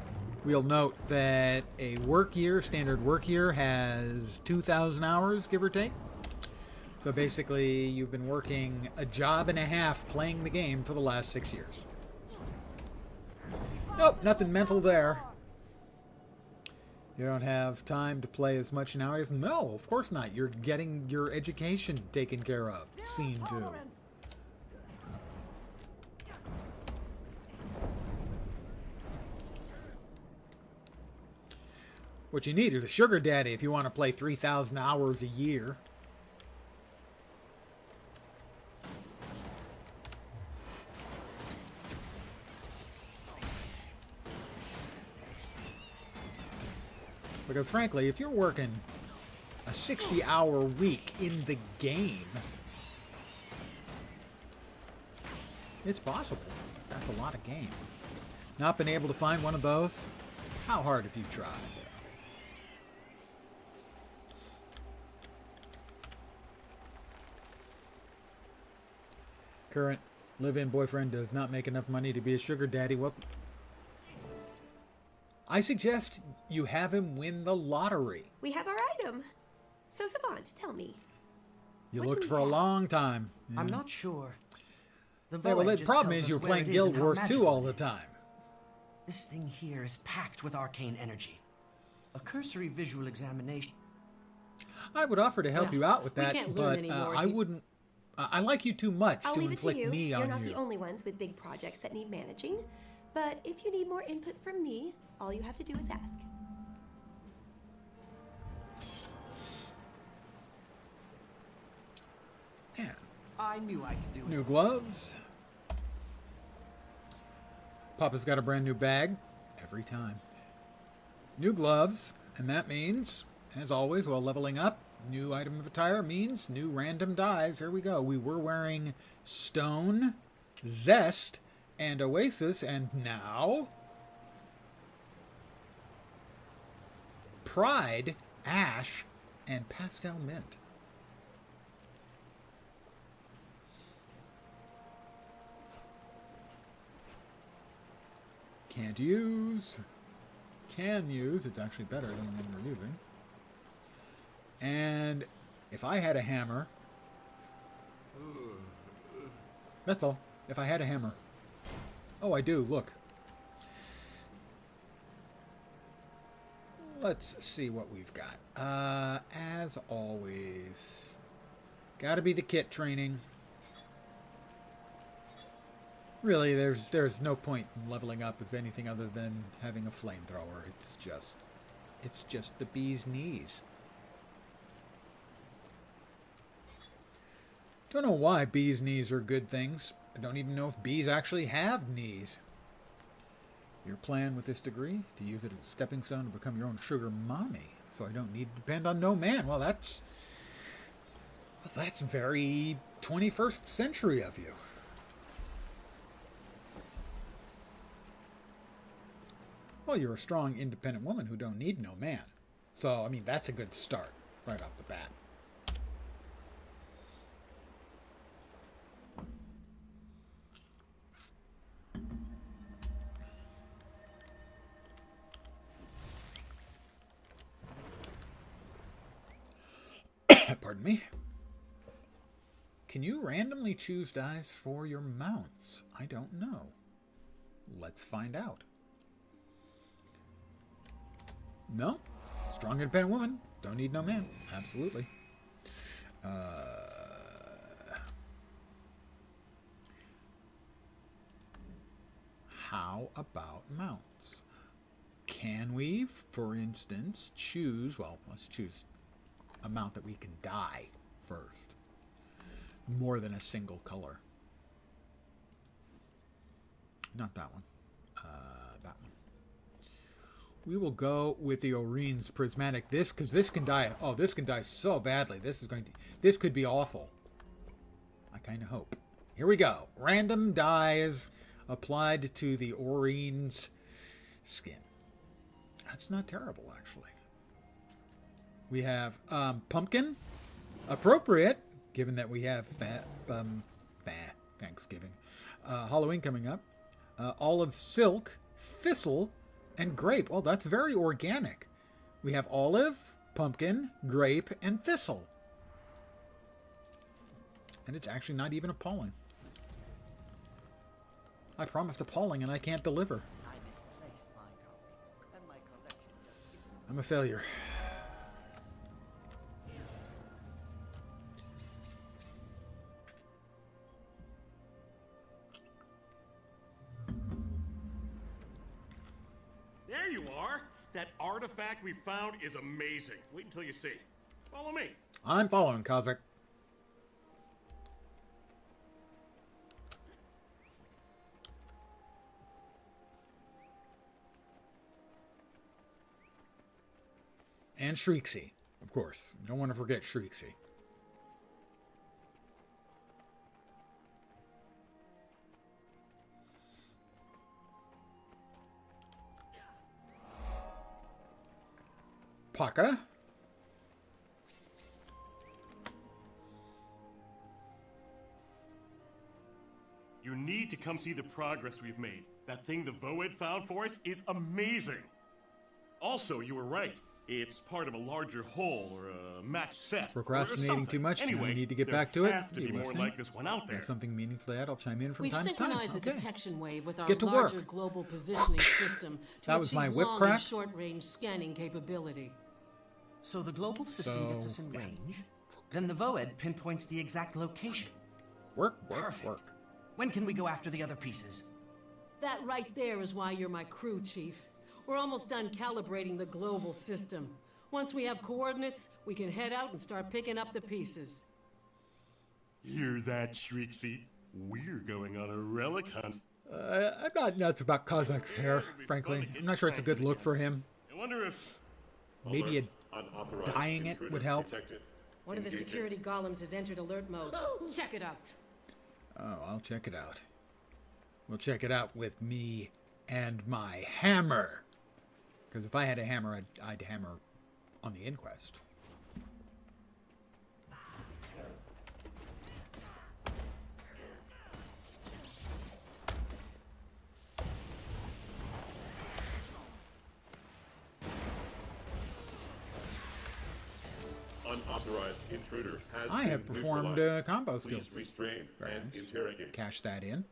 We'll note that a work year, standard work year, has 2,000 hours, give or take. So basically, you've been working a job and a half playing the game for the last 6 years. Nope, nothing mental there. You don't have time to play as much nowadays? No, of course not. You're getting your education taken care of. Scene 2. What you need is a sugar daddy if you want to play 3,000 hours a year. Because frankly, if you're working a 60-hour week in the game, it's possible. That's a lot of game. Not been able to find one of those? How hard have you tried? Current live-in boyfriend does not make enough money to be a sugar daddy. Well, I suggest you have him win the lottery. We have our item. So Savant, tell me. You What looked do for we a have? long time. I'm not sure. The Yeah, well, Void the just problem tells is us you're where playing it is Guild and how Wars 2 magical all it the is. time. This thing here is packed with arcane energy. A cursory visual examination. I would offer to help Yeah, you out with we that, can't learn but anymore. I wouldn't. I like you too much I'll to leave it to inflict you. me You're on not you. the only ones with big projects that need managing. But if you need more input from me, all you have to do is ask. Yeah. I knew I could do it. New gloves. Papa's got a brand new bag every time. New gloves, and that means, as always, while leveling up, new item of attire means new random dies. Here we go. We were wearing Stone, Zest, and Oasis, and now Pride, Ash, and Pastel Mint. Can't use. Can use. It's actually better than the one we're using. And if I had a hammer... That's all. If I had a hammer. Oh, I do. Look. Let's see what we've got. As always, gotta be the kit training. Really, there's no point in leveling up with anything other than having a flamethrower. It's just the bee's knees. Don't know why bees' knees are good things. I don't even know if bees actually have knees. Your plan with this degree? To use it as a stepping stone to become your own sugar mommy. So I don't need to depend on no man. Well, that's very 21st century of you. Well, you're a strong, independent woman who don't need no man. So, I mean, that's a good start right off the bat. Pardon me. Can you randomly choose dice for your mounts? I don't know. Let's find out. No. Strong, independent woman. Don't need no man. Absolutely. How about mounts? Can we, for instance, choose... Well, let's choose a mount that we can dye first. More than a single color. Not that one. That one. We will go with the Orine's Prismatic. Because this can dye. Oh, this can dye so badly. This could be awful. I kind of hope. Here we go. Random dyes applied to the Orine's skin. That's not terrible, actually. We have pumpkin. Appropriate, given that we have Thanksgiving. Halloween coming up. Olive silk, thistle, and grape. Oh, that's very organic. We have olive, pumpkin, grape, and thistle. And it's actually not even appalling. I promised appalling and I can't deliver. I misplaced my copy, and my collection just isn't. I'm a failure. There you are. That artifact we found is amazing. Wait until you see. Follow me. I'm following, Kazakh. And Shrieksy, of course. You don't want to forget Shrieksy. Paka. You need to come see the progress we've made. That thing the Voed found for us is amazing. Also, you were right. It's part of a larger whole or a match set. Procrastinating too much? Anyway, I need to get back to there it. have to be more like this one out there. Got something meaningful to add? I'll chime in from We've time to time. synchronized the Okay. detection wave with our Get to larger work. global positioning system to That was achieve my whip long crack. and short-range scanning capability. So the global system gets us in range, then the Voed pinpoints the exact location. Work. Perfect. When can we go after the other pieces? That right there is why you're my crew chief. We're almost done calibrating the global system. Once we have coordinates, we can head out and start picking up the pieces. Hear that, Shrieksy? We're going on a relic hunt. I'm not nuts about Kazakh's hair, frankly. I'm not sure it's a good look for him. I wonder if... Maybe dyeing it would help. One of the security golems has entered alert mode. Check it out. Oh, I'll check it out. We'll check it out with me and my hammer. Because if I had a hammer, I'd hammer on the inquest. Unauthorized intruder has I have been performed neutralized. combo skills. Please restrain Very and nice. interrogate. Cash that in.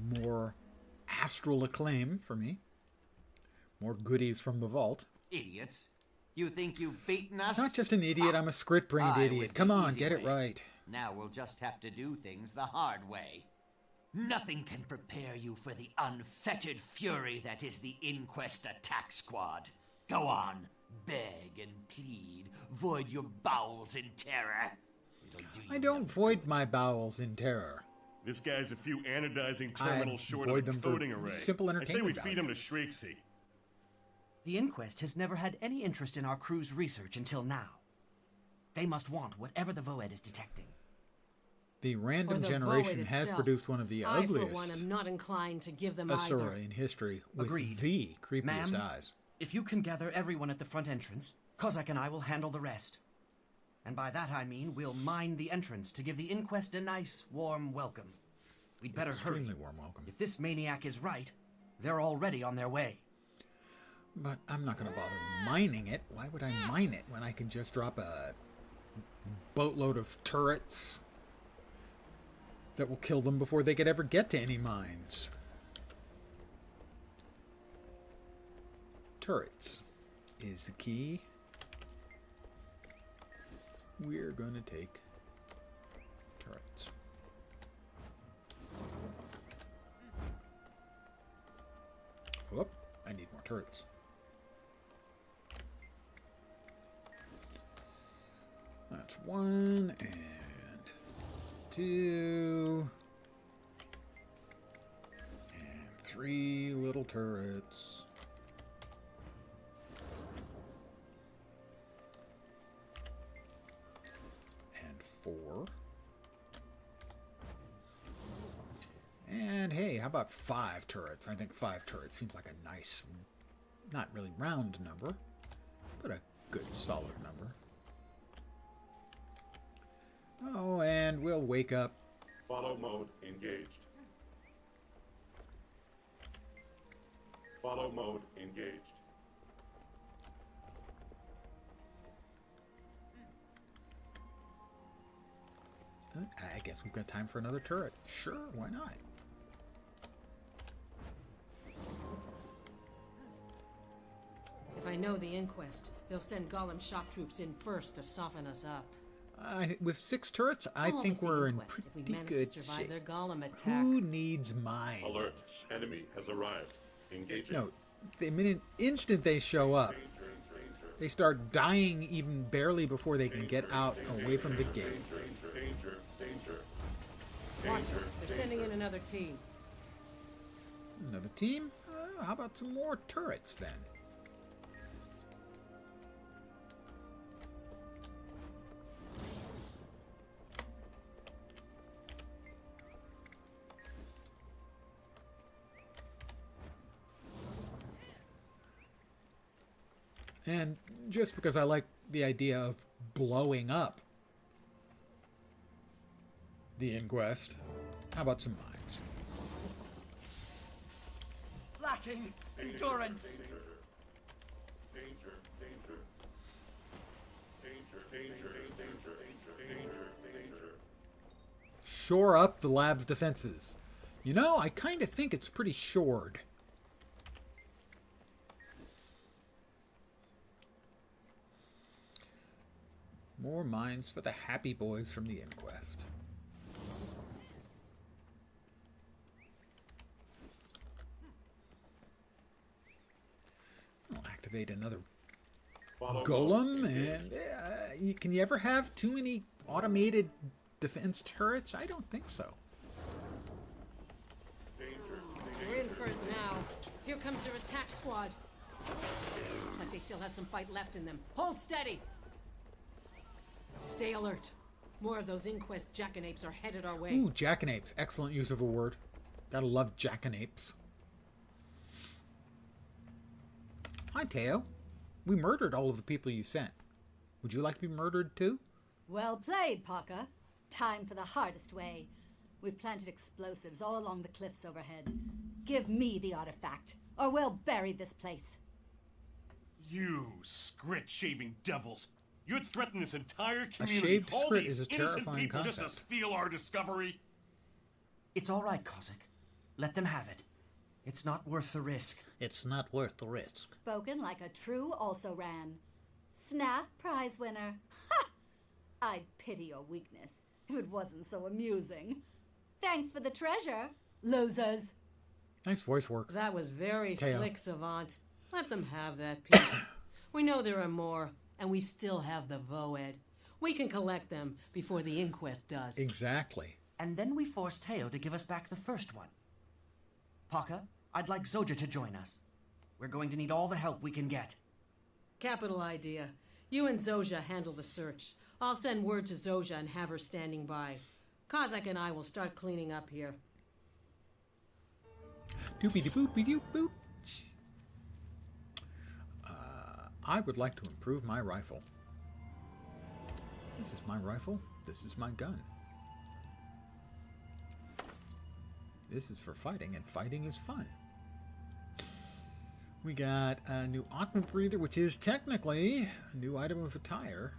More astral acclaim for me. More goodies from the vault. Idiots. You think you've beaten us? I'm not just an idiot, I'm a script-brained I idiot. was the Come on, easy get it way. right. Now we'll just have to do things the hard way. Nothing can prepare you for the unfettered fury that is the Inquest Attack Squad. Go on, beg and plead, void your bowels in terror. I don't void my bowels in terror. This guy's a few anodizing I terminals short of void a them for coding array. simple I say we entertainment feed him to Shrieksy. The Inquest has never had any interest in our crew's research until now. They must want whatever the Voed is detecting. The random Or the generation Void has itself. produced one of the I, for one, ugliest am not inclined to give them Asura either. in history, with Agreed. the creepiest Ma'am, eyes. if you can gather everyone at the front entrance, Kozak and I will handle the rest. And by that I mean we'll mine the entrance to give the Inquest a nice, warm welcome. We'd better hurry. Extremely warm welcome. If this maniac is right, they're already on their way. But I'm not going to bother mining it. Why would I mine it when I can just drop a boatload of turrets that will kill them before they could ever get to any mines? Turrets is the key. We're going to take turrets. Whoop, I need more turrets. That's 1 and 2 and 3 little turrets. And 4. And hey, how about 5 turrets? I think 5 turrets seems like a nice, not really round number, but a good solid number. Oh, and we'll wake up. Follow mode engaged. Follow mode engaged. I guess we've got time for another turret. Sure, why not? If I know the Inquest, they'll send Golem shock troops in first to soften us up. With 6 turrets, I We'll think always we're the in Inquest if we pretty manage good to survive shape. their Golem attack. Who needs mines? Alert. Enemy has arrived. Engaging. No, the minute instant they show up, they start dying even barely before they can get out away from the gate. Danger. Watch it. They're sending in another team. Another team? How about some more turrets then? And just because I like the idea of blowing up the Inquest, how about some mines? Lacking endurance. Shore up the lab's defenses. You know, I kind of think it's pretty shored. More mines for the happy boys from the Inquest. I'll activate another golem, and can you ever have too many automated defense turrets? I don't think so. We're in for it now. Here comes their attack squad. Looks like they still have some fight left in them. Hold steady! Stay alert. More of those Inquest jackanapes are headed our way. Ooh, jackanapes. Excellent use of a word. Gotta love jackanapes. Hi, Teo. We murdered all of the people you sent. Would you like to be murdered too? Well played, Parker. Time for the hardest way. We've planted explosives all along the cliffs overhead. Give me the artifact, or we'll bury this place. You scrit-shaving devils! You'd threaten this entire A community, shaved all scrit these is a innocent terrifying people just to concept. steal our discovery. It's all right, Kozak. Let them have it. It's not worth the risk. It's not worth the risk. Spoken like a true also-ran. Snaff prize winner. Ha! I'd pity your weakness if it wasn't so amusing. Thanks for the treasure, losers. Nice voice work. That was very Teo. slick, Savant. Let them have that piece. We know there are more, and we still have the Voed. We can collect them before the inquest does. Exactly. And then we force Teo to give us back the first one. Paka, I'd like Zoja to join us. We're going to need all the help we can get. Capital idea. You and Zoja handle the search. I'll send word to Zoja and have her standing by. Kazak and I will start cleaning up here. Doopy-de-boopy-doop-boop. I would like to improve my rifle. This is my rifle. This is my gun. This is for fighting, and fighting is fun. We got a new aqua breather, which is technically a new item of attire,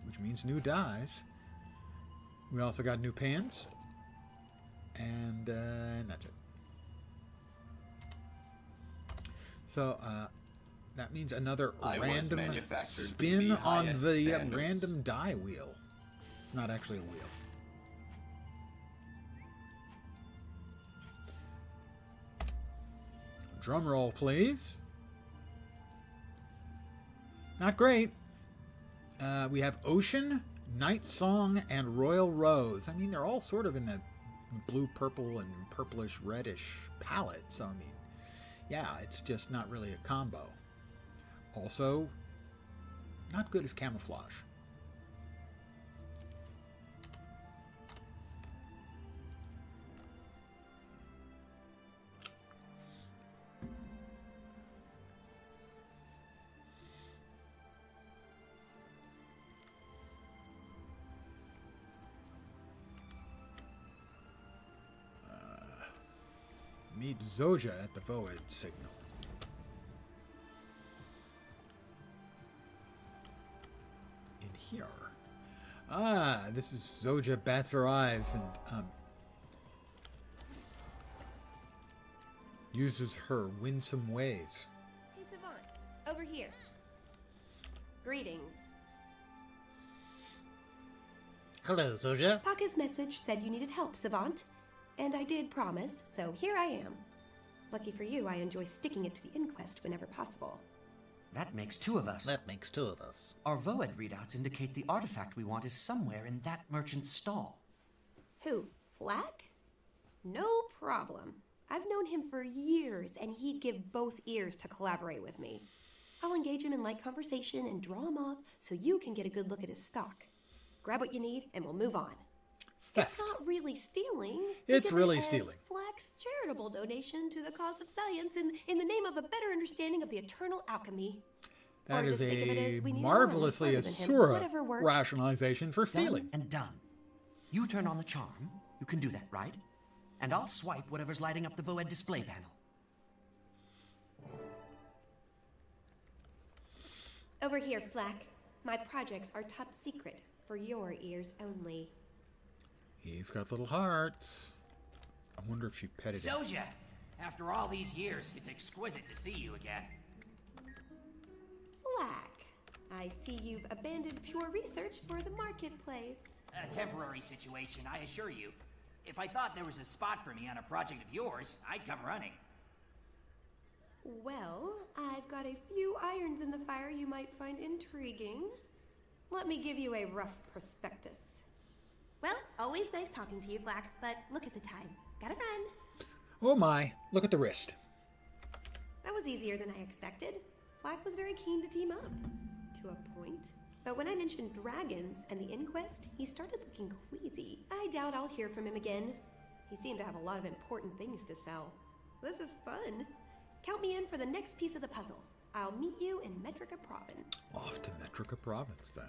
which means new dyes. We also got new pants, and that's it. So that means another random spin on the random die wheel. It's not actually a wheel. Drum roll, please. Not great. We have Ocean, Night Song, and Royal Rose. I mean, they're all sort of in the blue, purple, and purplish, reddish palette. So, I mean, yeah, it's just not really a combo. Also, not good as camouflage. Meet Zoja at the Void signal. In here. Ah, this is Zoja bats her eyes and uses her winsome ways. Hey, Savant, over here. Greetings. Hello, Zoja. Paka's message said you needed help, Savant. And I did promise, so here I am. Lucky for you, I enjoy sticking it to the inquest whenever possible. That makes two of us. That makes two of us. Our Voed readouts indicate the artifact we want is somewhere in that merchant's stall. Who, Flack? No problem. I've known him for years, and he'd give both ears to collaborate with me. I'll engage him in light conversation and draw him off so you can get a good look at his stock. Grab what you need, and we'll move on. Theft. It's not really stealing. It's really Think of it as stealing. Flack's charitable donation to the cause of science in the name of a better understanding of the eternal alchemy. That Or is just think of it a as we need marvelously more than him. Asura Whatever works. rationalization for stealing. Done and done. You turn on the charm. You can do that, right? And I'll swipe whatever's lighting up the Voed display panel. Over here, Flack. My projects are top secret for your ears only. He's got little hearts. I wonder if she petted him. Zoja, after all these years, it's exquisite to see you again. Flack, I see you've abandoned pure research for the marketplace. A temporary situation, I assure you. If I thought there was a spot for me on a project of yours, I'd come running. Well, I've got a few irons in the fire you might find intriguing. Let me give you a rough prospectus. Well, always nice talking to you, Flack, but look at the time. Gotta run. Oh my, look at the wrist. That was easier than I expected. Flack was very keen to team up. To a point. But when I mentioned dragons and the inquest, he started looking queasy. I doubt I'll hear from him again. He seemed to have a lot of important things to sell. This is fun. Count me in for the next piece of the puzzle. I'll meet you in Metrica Province. Off to Metrica Province, then.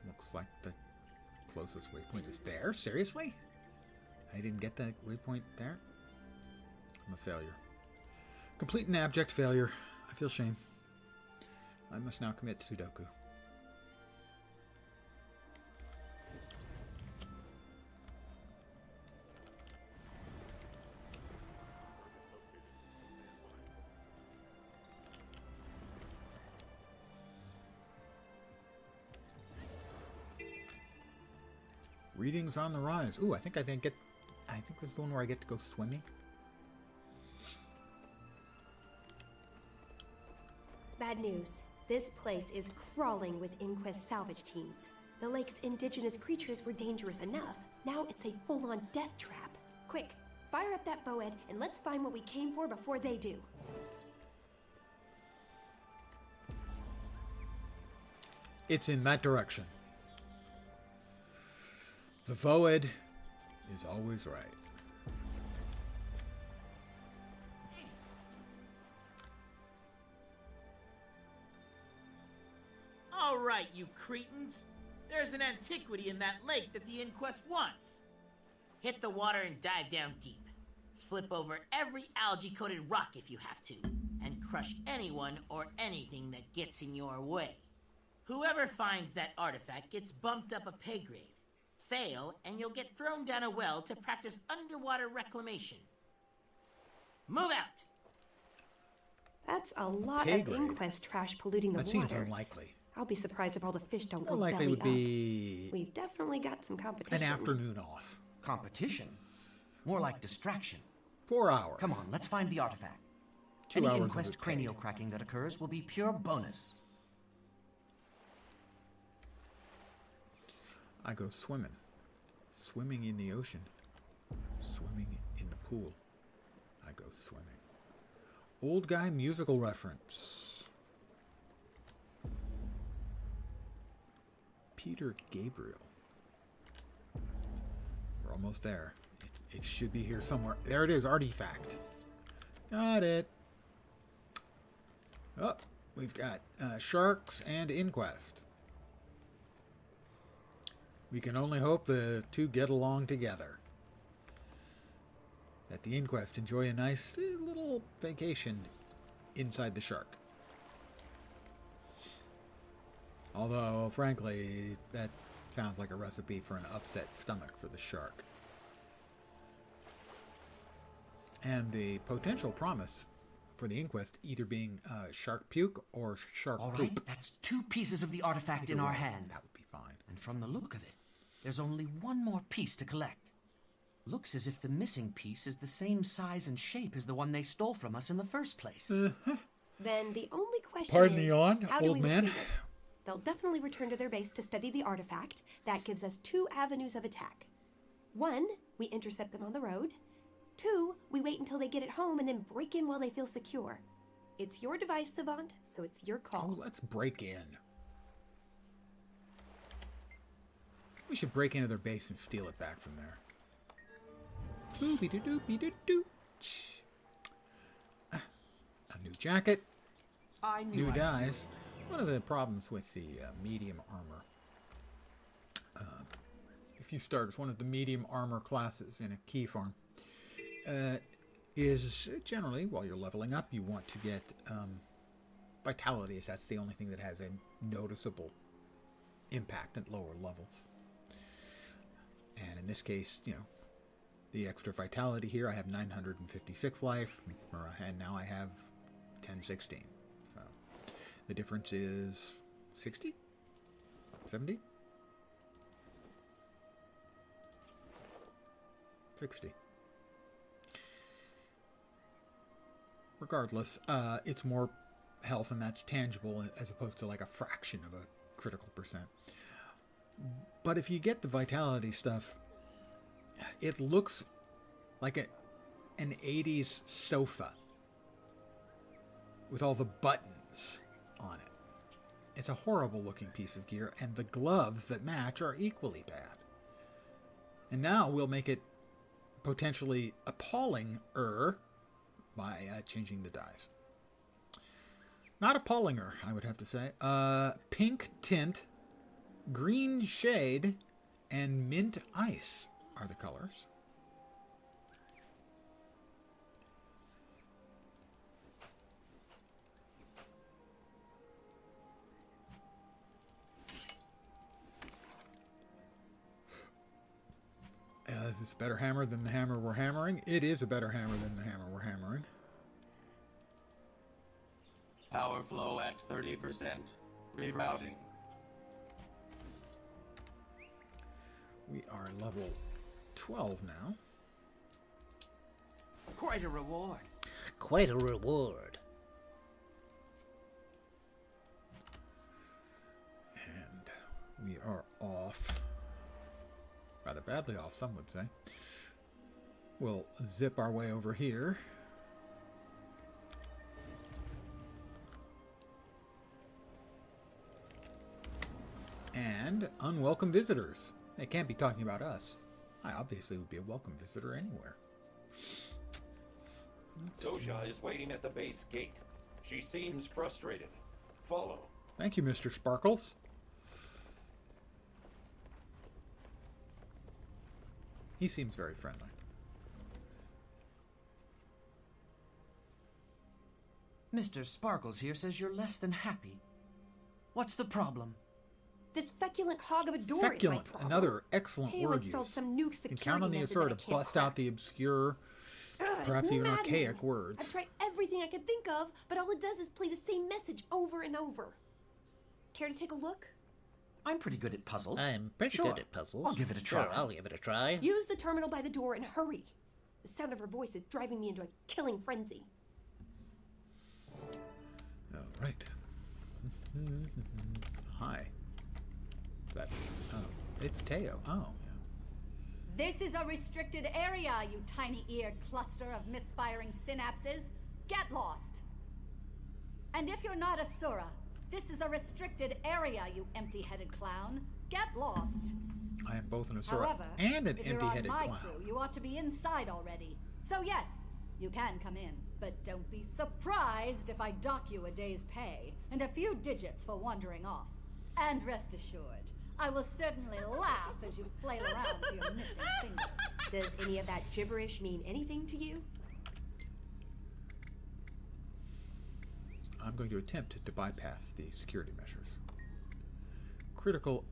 Looks like the closest waypoint is there. Seriously? I didn't get that waypoint there? I'm a failure. Complete and abject failure. I feel shame. I must now commit Sudoku. Readings on the rise. Ooh, I think it's the one where I get to go swimming. Bad news. This place is crawling with Inquest salvage teams. The lake's indigenous creatures were dangerous enough. Now it's a full-on death trap. Quick, fire up that Voed and let's find what we came for before they do. It's in that direction. The Voed is always right. All right, you cretins. There's an antiquity in that lake that the Inquest wants. Hit the water and dive down deep. Flip over every algae-coated rock if you have to, and crush anyone or anything that gets in your way. Whoever finds that artifact gets bumped up a pay grade. Fail, and you'll get thrown down a well to practice underwater reclamation. Move out! That's a lot Pay of grade. Inquest trash polluting the That water. seems unlikely. I'll be surprised if all the fish don't More go likely belly would be up. We've definitely got some competition. an afternoon off. Competition? More like distraction. 4 hours. Come on, let's find the artifact. 2 Any hours of Inquest it cranial paid. cracking that occurs will be pure bonus. I go swimming. Swimming in the ocean. Swimming in the pool. I go swimming. Old guy musical reference. Peter Gabriel. We're almost there. It should be here somewhere. There it is, artifact. Got it. Oh, we've got sharks and Inquest. We can only hope the two get along together. That the Inquest enjoy a nice little vacation inside the shark. Although, frankly, that sounds like a recipe for an upset stomach for the shark. And the potential promise for the Inquest either being shark puke or shark All poop. right, that's 2 pieces of the artifact Either in our way, hands. That would be fine. And from the look of it, there's only one more piece to collect. Looks as if the missing piece is the same size and shape as the one they stole from us in the first place. Then the only question Pardon is, the yawn, how do old we man. retrieve it? They'll definitely return to their base to study the artifact. That gives us 2 avenues of attack. 1, we intercept them on the road. 2, we wait until they get it home and then break in while they feel secure. It's your device, Savant, so it's your call. Oh, let's break in. We should break into their base and steal it back from there. Boopy-doo-doopy-doo-doo. A new jacket. I knew New I'd dies. One of the problems with the medium armor, if you start as one of the medium armor classes in a key farm, is generally, while you're leveling up, you want to get vitality, as that's the only thing that has a noticeable impact at lower levels. And in this case, you know, the extra vitality here, I have 956 life, and now I have 1016. So the difference is 60? 70? 60. Regardless, it's more health, and that's tangible as opposed to like a fraction of a critical percent. But if you get the vitality stuff, it looks like an 80s sofa with all the buttons on it. It's a horrible looking piece of gear, and the gloves that match are equally bad. And now we'll make it potentially appalling-er by changing the dyes. Not appalling-er, I would have to say. Pink tint, green shade, and mint ice are the colors. Is this a better hammer than the hammer we're hammering? It is a better hammer than the hammer we're hammering. Power flow at 30%. Rerouting. We are level 12 now. Quite a reward. Quite a reward. And we are off. Rather badly off, some would say. We'll zip our way over here. And unwelcome visitors. They can't be talking about us. I obviously would be a welcome visitor anywhere. Doja is waiting at the base gate. She seems frustrated. Follow. Thank you, Mr. Sparkles. He seems very friendly. Mr. Sparkles here says you're less than happy. What's the problem? This feculent hog of a door is my Feculent, problem. another excellent Teo word installed use. some new You security can count on the method Asura that I to can't bust crack. out the obscure, perhaps It's even maddening. archaic words. I've tried everything I could think of, but all it does is play the same message over and over. Care to take a look? I'm pretty good at puzzles. I'm pretty Sure, good at puzzles. I'll give it a try. Sure, I'll give it a try. Use the terminal by the door and hurry. The sound of her voice is driving me into a killing frenzy. All right. Hi. That. Oh, it's Teo. Oh, yeah. This is a restricted area, you tiny-eared cluster of misfiring synapses. Get lost. And if you're not Asura, this is a restricted area, you empty-headed clown. Get lost. I am both an Asura However, and an if you're on empty-headed my clown. crew, you ought to be inside already. So yes, you can come in, but don't be surprised if I dock you a day's pay and a few digits for wandering off. And rest assured, I will certainly laugh as you flail around with your missing fingers. Does any of that gibberish mean anything to you? I'm going to attempt to bypass the security measures. Critical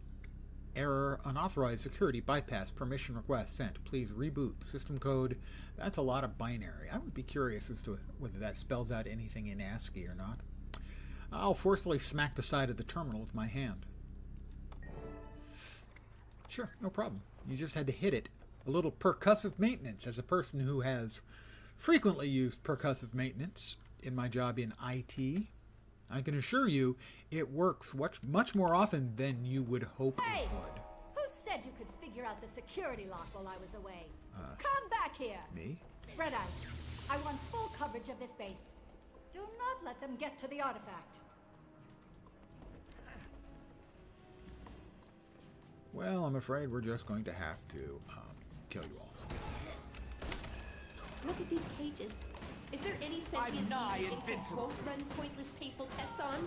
error, unauthorized security bypass, permission request sent. Please reboot. System code. That's a lot of binary. I would be curious as to whether that spells out anything in ASCII or not. I'll forcefully smack the side of the terminal with my hand. Sure, no problem. You just had to hit it. A little percussive maintenance. As a person who has frequently used percussive maintenance in my job in IT, I can assure you it works much more often than you would hope Hey! it would. Who said you could figure out the security lock while I was away? Come back here. Me? Spread out. I want full coverage of this base. Do not let them get to the artifact. Well, I'm afraid we're just going to have to kill you all. Look at these cages. Is there any sentient nigh being this invincible. won't run pointless, painful tests on?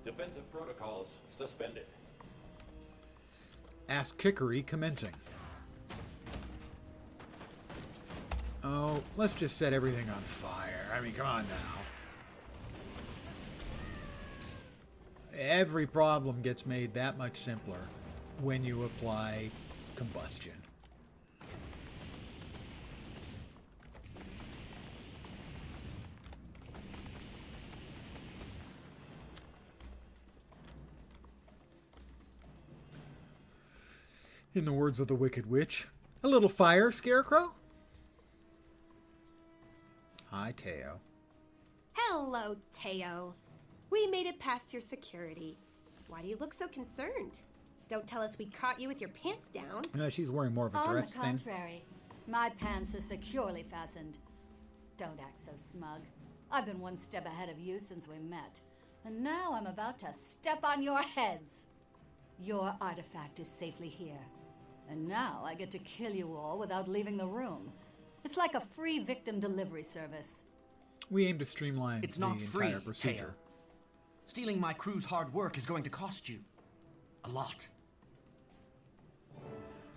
Defensive protocols suspended. Ask Kickery commencing. Oh, let's just set everything on fire. I mean, come on now. Every problem gets made that much simpler when you apply combustion. In the words of the Wicked Witch, a little fire, Scarecrow? Hi, Teo. Hello, Teo. We made it past your security. Why do you look so concerned? Don't tell us we caught you with your pants down. No, she's wearing more of a On dress the thing. contrary, my pants are securely fastened. Don't act so smug. I've been one step ahead of you since we met. And now I'm about to step on your heads. Your artifact is safely here. And now I get to kill you all without leaving the room. It's like a free victim delivery service. We aim to streamline It's the not free, entire procedure. Teo. Stealing my crew's hard work is going to cost you. A lot.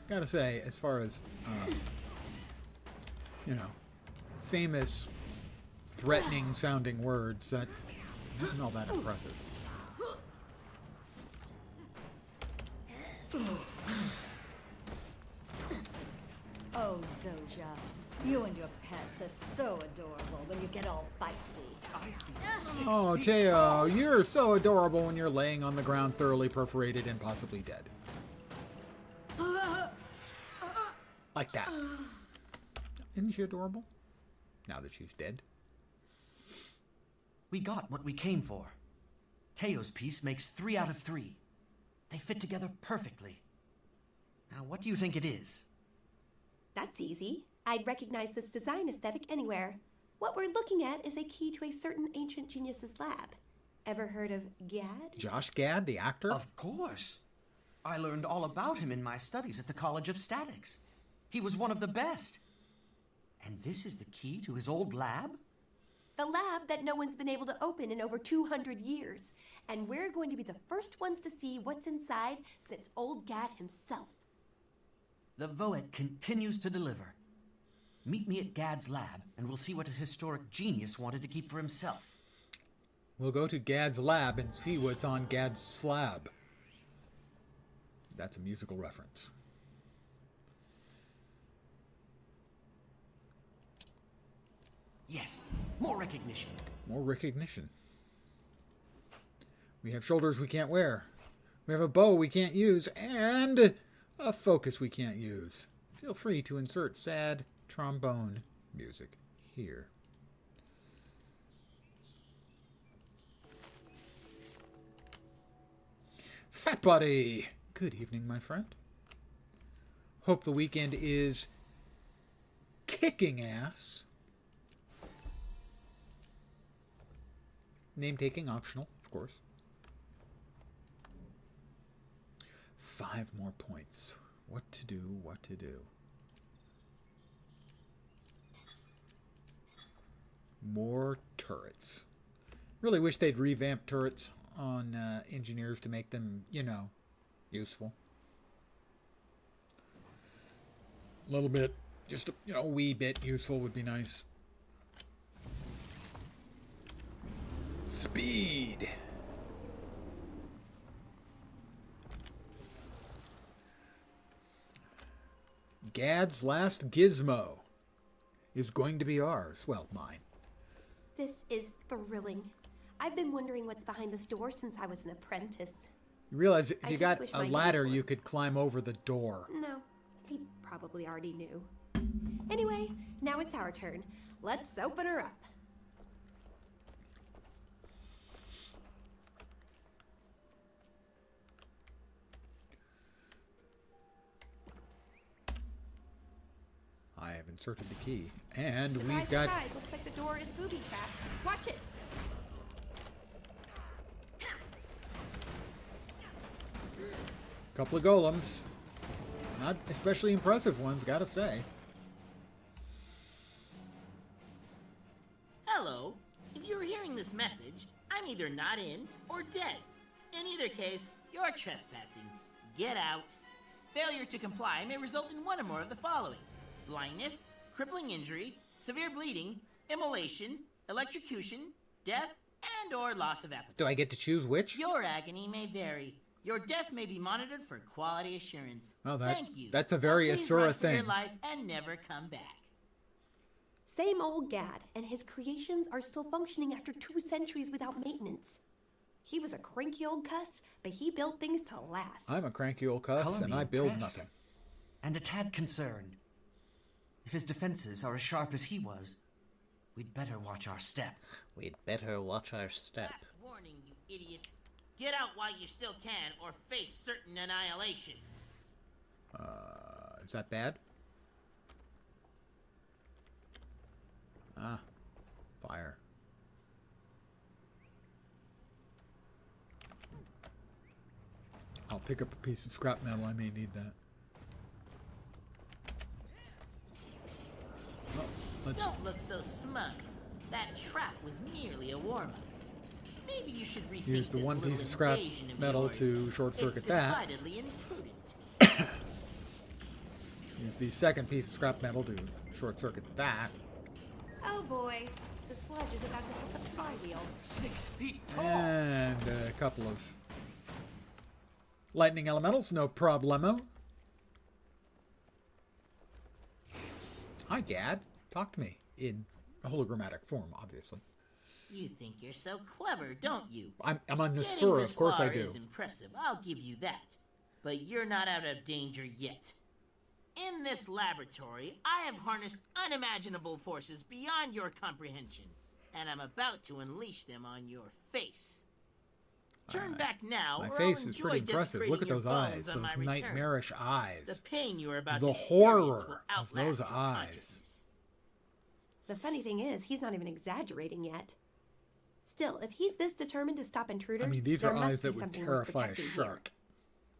Gotta say, as far as, you know, famous, threatening sounding words, that isn't all that impressive. Oh, Zoja, you and your pets are so adorable when you get all feisty. Oh, Teo, you're so adorable when you're laying on the ground thoroughly perforated and possibly dead. Like that. Isn't she adorable? Now that she's dead. We got what we came for. Teo's piece makes 3 out of 3. They fit together perfectly. Now, what do you think it is? That's easy. I'd recognize this design aesthetic anywhere. What we're looking at is a key to a certain ancient genius's lab. Ever heard of Gad? Josh Gad, the actor? Of course. I learned all about him in my studies at the College of Statics. He was one of the best. And this is the key to his old lab? The lab that no one's been able to open in over 200 years. And we're going to be the first ones to see what's inside since old Gad himself. The Voed continues to deliver. Meet me at Gad's lab, and we'll see what a historic genius wanted to keep for himself. We'll go to Gad's lab and see what's on Gad's slab. That's a musical reference. Yes, more recognition. More recognition. We have shoulders we can't wear. We have a bow we can't use, and a focus we can't use. Feel free to insert sad trombone music here. Fat Buddy! Good evening, my friend. Hope the weekend is kicking ass. Name taking optional, of course. 5 more points. What to do, what to do. More turrets. Really wish they'd revamp turrets on engineers to make them, you know, useful. A little bit, just a wee bit useful would be nice. Speed. Gad's last gizmo is going to be ours. Well, mine. This is thrilling. I've been wondering what's behind this door since I was an apprentice. You realize if you got wish a my ladder, hands you could climb over the door. No, he probably already knew. Anyway, now it's our turn. Let's open her up. I have inserted the key, and Surprise, we've got... surprise. Looks like the door is booby-trapped. Watch it. a couple of golems. Not especially impressive ones, gotta say. Hello. If you're hearing this message, I'm either not in or dead. In either case, you're trespassing. Get out. Failure to comply may result in one or more of the following: blindness, crippling injury, severe bleeding, immolation, electrocution, death, and or loss of appetite. Do I get to choose which? Your agony may vary. Your death may be monitored for quality assurance. Well, Thank you. that's a very Now please Asura run for your thing. life and never come back. Same old Gad, and his creations are still functioning after 2 centuries without maintenance. He was a cranky old cuss, but he built things to last. I'm a cranky old cuss, Color and me I build impressed. nothing. And a tad concerned. If his defenses are as sharp as he was, we'd better watch our step. We'd better watch our step. Last warning, you idiot. Get out while you still can, or face certain annihilation. Is that bad? Ah, fire. I'll pick up a piece of scrap metal. I may need that. Well, let's... Don't look so smug. That trap was merely a warm-up. Maybe you should rethink Use the this one little piece of scrap invasion of metal yours. to short-circuit It's that. decidedly imprudent. Use the second piece of scrap metal to short-circuit that. Oh boy, the sludge is about to hit the flywheel. 6 feet tall. And a couple of lightning elementals, no problemo. Hi, Gad. Talk to me in a hologrammatic form, obviously. You think you're so clever, don't you? I'm on Getting Nasura, this of course I far do. is impressive, I'll give you that. but you're not out of danger yet. In this laboratory, I have harnessed unimaginable forces beyond your comprehension, and I'm about to unleash them on your face. Turn back now, My or face I'll is enjoy pretty impressive. Look at desecrating your those eyes, bones those on my return. nightmarish eyes. The pain you are about The to experience horror will of outlast those your eyes. consciousness. The funny thing is, he's not even exaggerating yet. Still, if he's this determined to stop intruders, I mean, these there are must eyes be that would something worth terrify a protecting here. shark.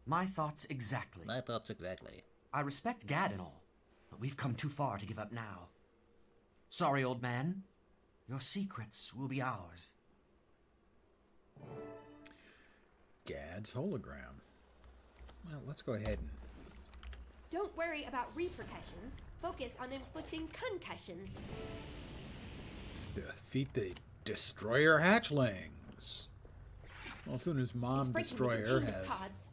My thoughts exactly. My thoughts exactly. I respect Gad and all, but we've come too far to give up now. Sorry, old man. Your secrets will be ours. Gad's hologram. Well, let's go ahead and... Don't worry about repercussions. Focus on inflicting concussions. defeat the destroyer hatchlings. Well, as soon as Mom Destroyer has... pods.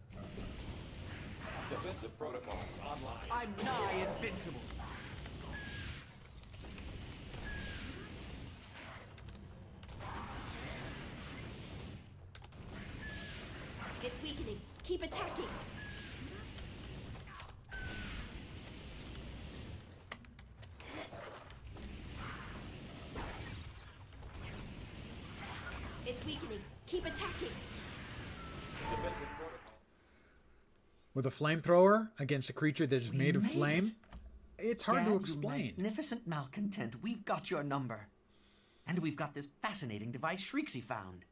Defensive protocols online. I'm nigh invincible. It's weakening. Keep attacking. It's weakening. Keep attacking. Defensive protocol. With a flamethrower against a creature that is We made of made flame, it's hard Gad, to you explain. magnificent malcontent, we've got your number. And we've got this fascinating device Shrieksy found.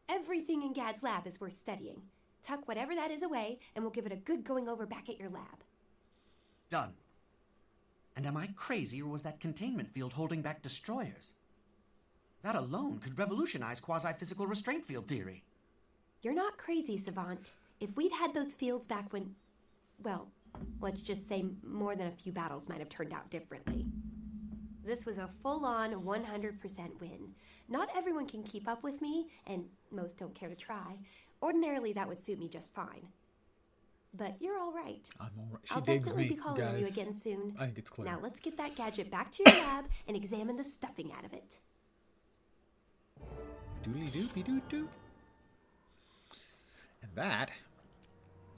Everything in Gad's lab is worth studying. Tuck whatever that is away, and we'll give it a good going over back at your lab. Done. And am I crazy, or was that containment field holding back destroyers? That alone could revolutionize quasi-physical restraint field theory. You're not crazy, Savant. If we'd had those fields back when... well, let's just say more than a few battles might have turned out differently. This was a full-on 100% win. Not everyone can keep up with me, and most don't care to try. Ordinarily, that would suit me just fine. But you're all right. I'm all right. She I'll digs definitely me, be calling on you guys. again soon. I think it's clear. Now let's get that gadget back to your lab and examine the stuffing out of it. Doodly doopy doo doo. And that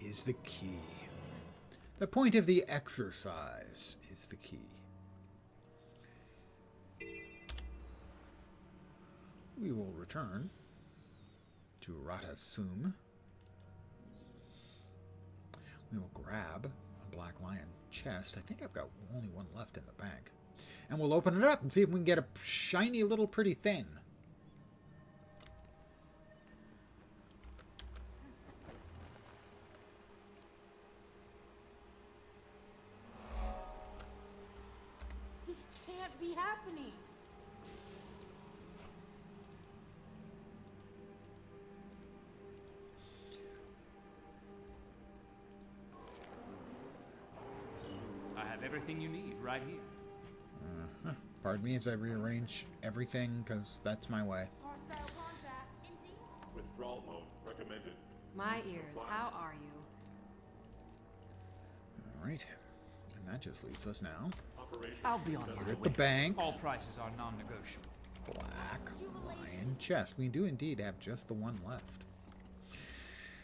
is the key. The point of the exercise is the key. We will return to Rata Sum. We will grab a Black Lion chest. I think I've got only one left in the bank. And we'll open it up and see if we can get a shiny little pretty thing. This can't be happening. I have everything you need right here. Pardon me as I rearrange everything, because that's my way. Hostile contact. Withdrawal mode recommended. My ears, how are you? Alright. And that just leaves us now. Operation I'll be on We're my at way. the bank. All prices are non-negotiable. Black Lion chest. We do indeed have just the one left.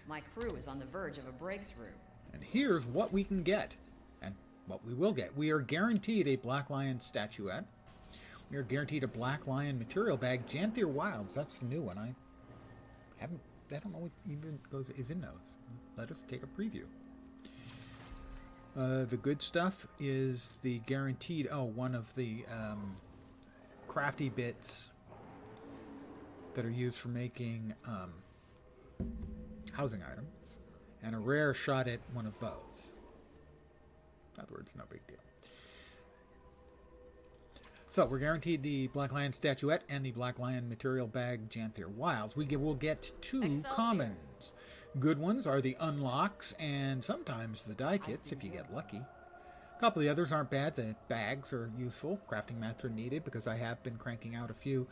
My crew is on the verge of a breakthrough. And here's what we can get. And what we will get. We are guaranteed a Black Lion statuette. We are guaranteed a Black Lion material bag. Janthier Wilds. That's the new one. I don't know what even is in those. Let us take a preview. The good stuff is the guaranteed, one of the crafty bits that are used for making housing items, and a rare shot at one of those. In other words, no big deal. So we're guaranteed the Black Lion statuette and the Black Lion material bag Janthier Wilds. We'll get two Excelsior. commons. Good ones are the unlocks and sometimes the die kits if you get lucky. A couple of the others aren't bad. The bags are useful. Crafting mats are needed because I have been cranking out a few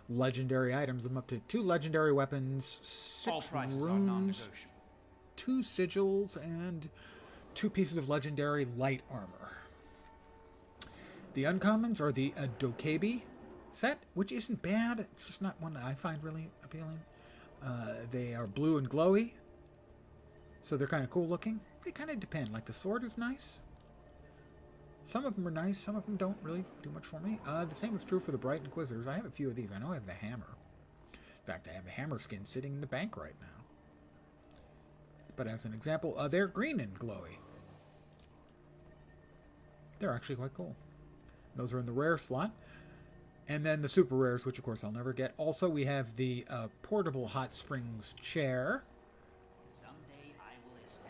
legendary items. I'm up to 2 legendary weapons, 6 All prices are runes, non-negotiable. 2 sigils, and 2 pieces of legendary light armor. The uncommons are the Dokebi set, which isn't bad. It's just not one that I find really appealing. They are blue and glowy. So they're kind of cool looking. They kind of depend. Like the sword is nice. Some of them are nice. Some of them don't really do much for me. The same is true for the Bright Inquisitors. I have a few of these. I know I have the hammer. In fact, I have the hammer skin sitting in the bank right now. But as an example, they're green and glowy. They're actually quite cool. Those are in the rare slot. And then the super rares, which of course I'll never get. Also, we have the portable hot springs chair.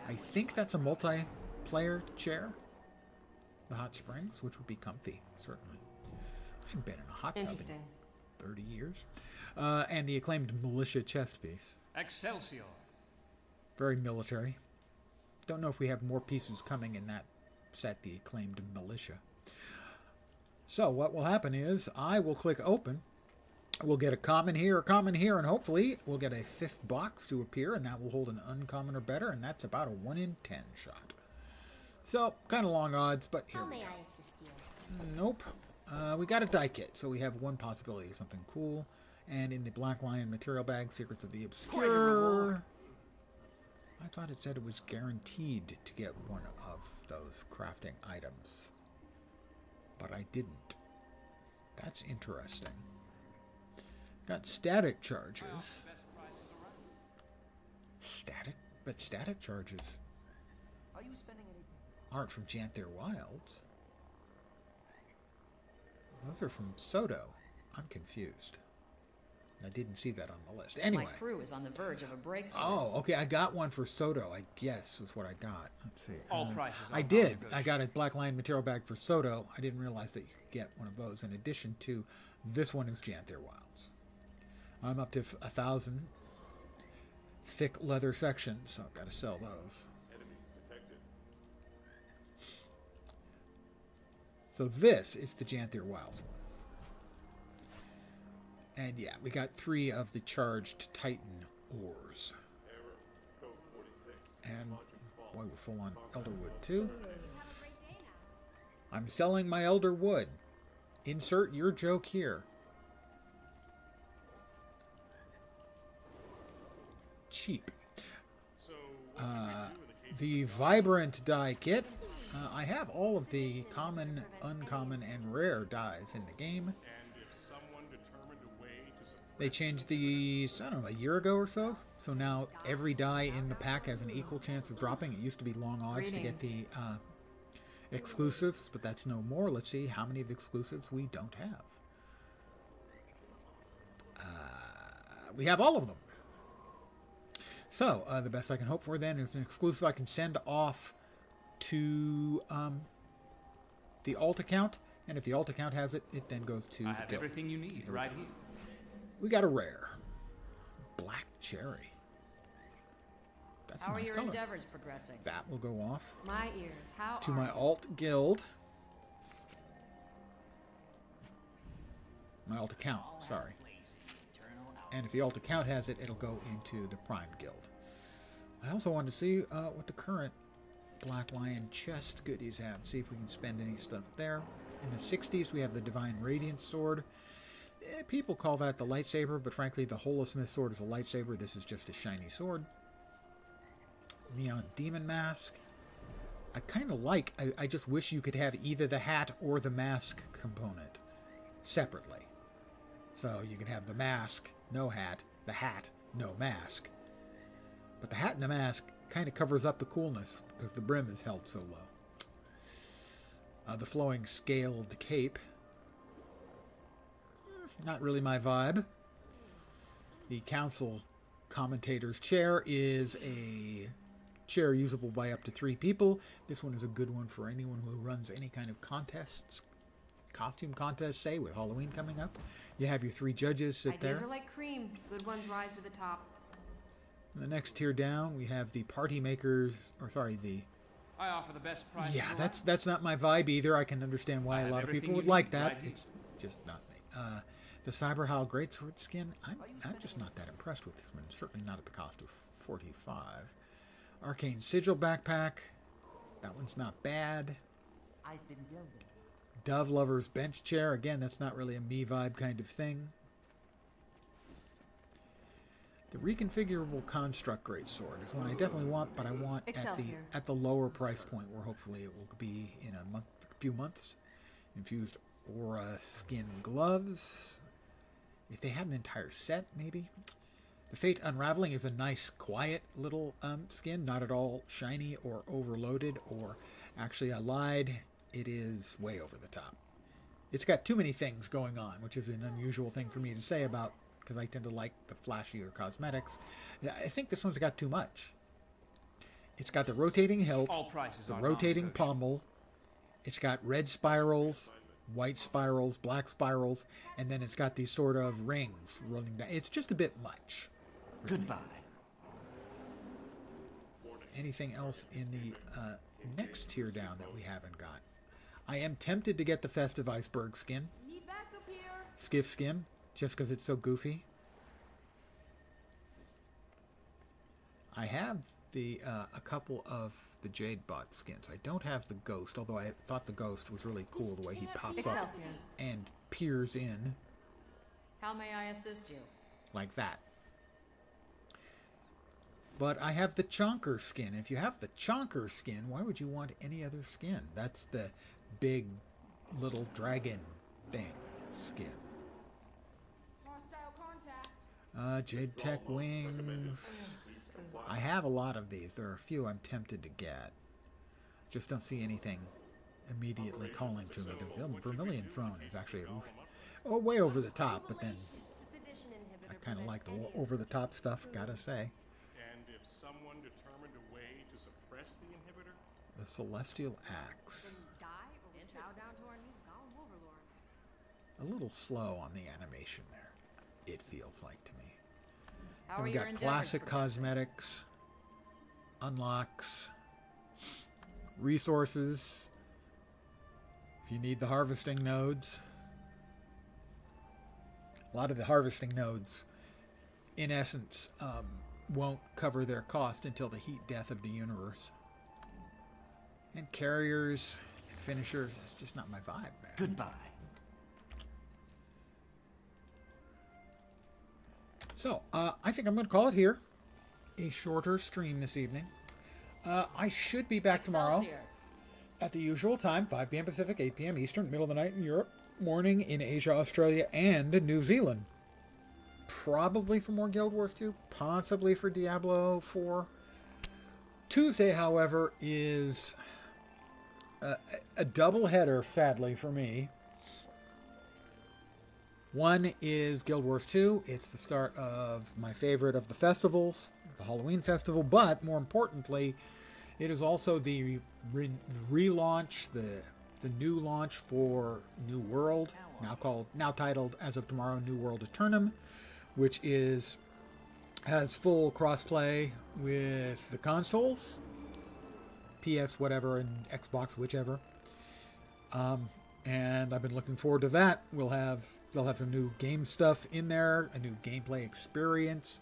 I think that's a multiplayer chair. The hot springs, which would be comfy, certainly. I haven't been in a hot tub in 30 years. And the acclaimed militia chest piece. Excelsior. Very military. Don't know if we have more pieces coming in that set, the acclaimed militia. So what will happen is I will click open. We'll get a common here, and hopefully we'll get a 5th box to appear, and that will hold an uncommon or better, and that's about a 1 in 10 shot. So, kind of long odds, but here we go. How may I assist you? Nope. We got a die kit, so we have one possibility of something cool. And in the Black Lion material bag, Secrets of the Obscure. I thought it said it was guaranteed to get one of those crafting items. But I didn't. That's interesting. Got static charges. Static charges Are you spending any? aren't from Janther Wilds. Those are from Soto. I'm confused. I didn't see that on the list. Anyway. My crew is on the verge of a breakthrough. Oh, okay. I got one for Soto, I guess, was what I got. Let's see. All prices are I did. I got a Black Lion material bag for Soto. I didn't realize that you could get one of those in addition to this one is Janther Wilds. I'm up to 1,000 thick leather sections, so I've got to sell those. Enemy detected. So this is the Janther Wilds one. And yeah, we got 3 of the charged Titan ores. Error. Code 46. And boy, we're full on Elderwood too. I'm selling my Elderwood. Insert your joke here. Cheap. So, the Vibrant die kit. I have all of the common, uncommon, and rare dies in the game. and if someone determined a way to suppress They changed these, I don't know, a year ago or so. So now every die in the pack has an equal chance of dropping. It used to be long odds to get the exclusives, but that's no more. Let's see how many of the exclusives we don't have. We have all of them. So the best I can hope for then is an exclusive I can send off to the alt account, and if the alt account has it, it then goes to I the have guild. everything you need right here. We got a rare black cherry. That's How a are nice your color. endeavors progressing? That will go off My ears. How to are my alt guild. My alt account, sorry. And if the alt account has it, it'll go into the Prime Guild. I also wanted to see what the current Black Lion chest goodies have. See if we can spend any stuff there. In the 60s, we have the Divine Radiance Sword. People call that the lightsaber, but frankly, the Holosmith Sword is a lightsaber. This is just a shiny sword. Neon Demon Mask. I kind of like... I just wish you could have either the hat or the mask component separately. So you can have the mask, no hat, the hat, no mask. But the hat and the mask kind of covers up the coolness because the brim is held so low. The flowing scaled cape. Not really my vibe. The council commentator's chair is a chair usable by up to 3 people. This one is a good one for anyone who runs any kind of contests. Costume contest, say, with Halloween coming up. You have your 3 judges sit Ideas there. are like cream. Good ones rise to the top. The next tier down, we have the party makers, or sorry, the... I offer the best price. Yeah, that's not my vibe either. I can understand why a lot of people would like that. It's just not me. The Cyberhowl Greatsword skin, I'm just not that impressed with this one. Certainly not at the cost of 45. Arcane Sigil backpack, that one's not bad. I've been building. Dove Lover's bench chair, again, that's not really a me vibe kind of thing. The reconfigurable construct greatsword is one I definitely want, but I want Excelsior. at the lower price point, where hopefully it will be in a few months. Infused aura skin gloves. If they had an entire set, maybe. The Fate Unraveling is a nice, quiet little skin, not at all shiny or overloaded, or actually I lied, it is way over the top. It's got too many things going on, which is an unusual thing for me to say about, because I tend to like the flashier cosmetics. I think this one's got too much. It's got the rotating hilt, the rotating pommel, it's got red spirals, white spirals, black spirals, and then it's got these sort of rings running down. It's just a bit much. Really. Goodbye. Anything else in the next tier down that we haven't got? I am tempted to get the Festive Iceberg skin. Skiff skin, just because it's so goofy. I have the a couple of the Jade Bot skins. I don't have the Ghost, although I thought the Ghost was really cool the way he pops up and peers in. How may I assist you? Like that. But I have the Chonker skin. If you have the Chonker skin, why would you want any other skin? That's the big little dragon thing skin. Jade Tech Wings. I have a lot of these. There are a few I'm tempted to get. Just don't see anything immediately calling to me. The Vermilion Throne is actually way over the top, but then I kind of like the over the top stuff, gotta say. And if someone determined a way to suppress the inhibitor? The Celestial Axe. A little slow on the animation there, it feels like to me. Then we got classic cosmetics, unlocks, resources, if you need the harvesting nodes. A lot of the harvesting nodes, in essence, won't cover their cost until the heat death of the universe. And carriers and finishers, that's just not my vibe, man. Goodbye. So, I think I'm going to call it here. A shorter stream this evening. I should be back tomorrow at the usual time, 5 p.m. Pacific, 8 p.m. Eastern, middle of the night in Europe, morning in Asia, Australia, and New Zealand. Probably for more Guild Wars 2, possibly for Diablo 4. Tuesday, however, is a double header, sadly, for me. One is Guild Wars 2. It's the start of my favorite of the festivals, the Halloween festival, but more importantly, it is also the relaunch, the new launch for New World, now titled as of tomorrow New World Eternum, which has full crossplay with the consoles, PS whatever and Xbox whichever. And I've been looking forward to that. They'll have some new game stuff in there, a new gameplay experience.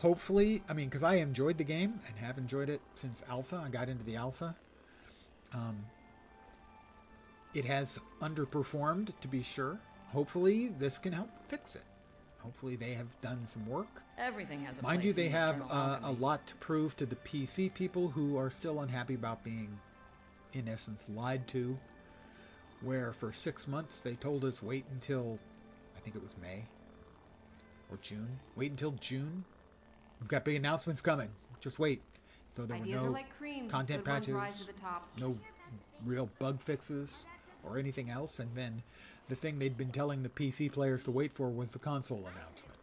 Hopefully, I mean, because I enjoyed the game and have enjoyed it since Alpha. I got into the Alpha. It has underperformed, to be sure. Hopefully, this can help fix it. Hopefully, they have done some work. Everything has a Mind place you, they in have eternal a alchemy. lot to prove to the PC people who are still unhappy about being, in essence, lied to. Where for 6 months they told us wait until, I think it was May or June. Wait until June. We've got big announcements coming. Just wait. So there Ideas were are no like cream. content Good ones patches, rise to the top. no real bug fixes or anything else. And then the thing they'd been telling the PC players to wait for was the console announcement.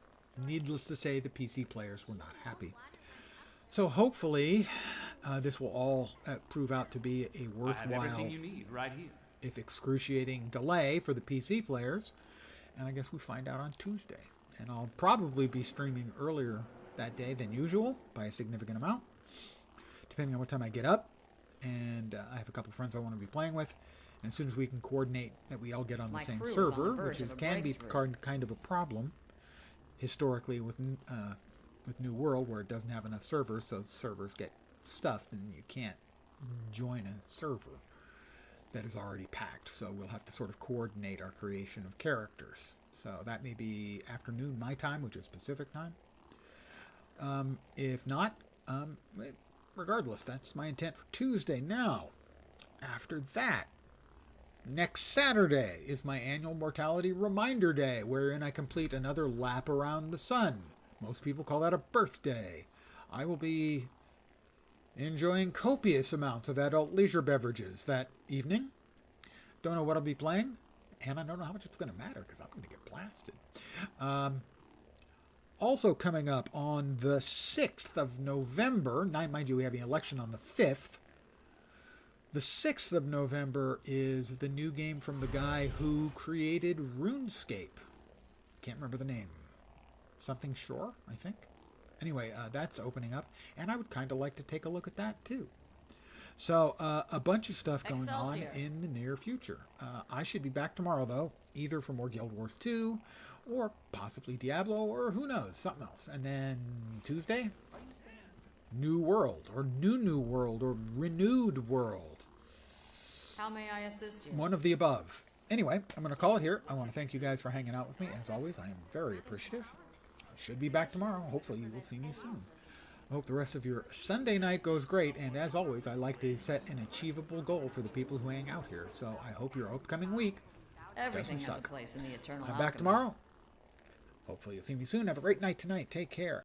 Needless to say, the PC players were not happy. So hopefully this will all prove out to be a worthwhile, everything you need right here. if excruciating delay for the PC players. And I guess we find out on Tuesday. And I'll probably be streaming earlier that day than usual by a significant amount, depending on what time I get up. And I have a couple friends I want to be playing with. And as soon as we can coordinate that we all get on the My same crew is on the server, verge which of a can be breakthrough. kind of a problem historically with New World, where it doesn't have enough servers, so servers get stuffed and you can't join a server that is already packed. So we'll have to sort of coordinate our creation of characters. So that may be afternoon my time, which is Pacific time. If not, regardless, that's my intent for Tuesday. Now, after that, next Saturday is my annual Mortality Reminder Day, wherein I complete another lap around the sun. Most people call that a birthday. I will be enjoying copious amounts of adult leisure beverages that evening. Don't know what I'll be playing, and I don't know how much it's going to matter because I'm going to get blasted. Also coming up on the 6th of November, mind you, we have an election on the 5th. The 6th of November is the new game from the guy who created RuneScape. Can't remember the name. Something Shore, I think. Anyway, that's opening up, and I would kind of like to take a look at that too. So, a bunch of stuff going on in the near future. I should be back tomorrow, though, either for more Guild Wars 2, or possibly Diablo, or who knows, something else. And then Tuesday, New World, or New World, or Renewed World. How may I assist you? One of the above. Anyway, I'm going to call it here. I want to thank you guys for hanging out with me. As always, I am very appreciative. I should be back tomorrow. Hopefully you will see me soon. I hope the rest of your Sunday night goes great. And as always, I like to set an achievable goal for the people who hang out here. So I hope your upcoming week Everything doesn't has suck. a place in the eternal I'm alchemy. back tomorrow. Hopefully you'll see me soon. Have a great night tonight. Take care.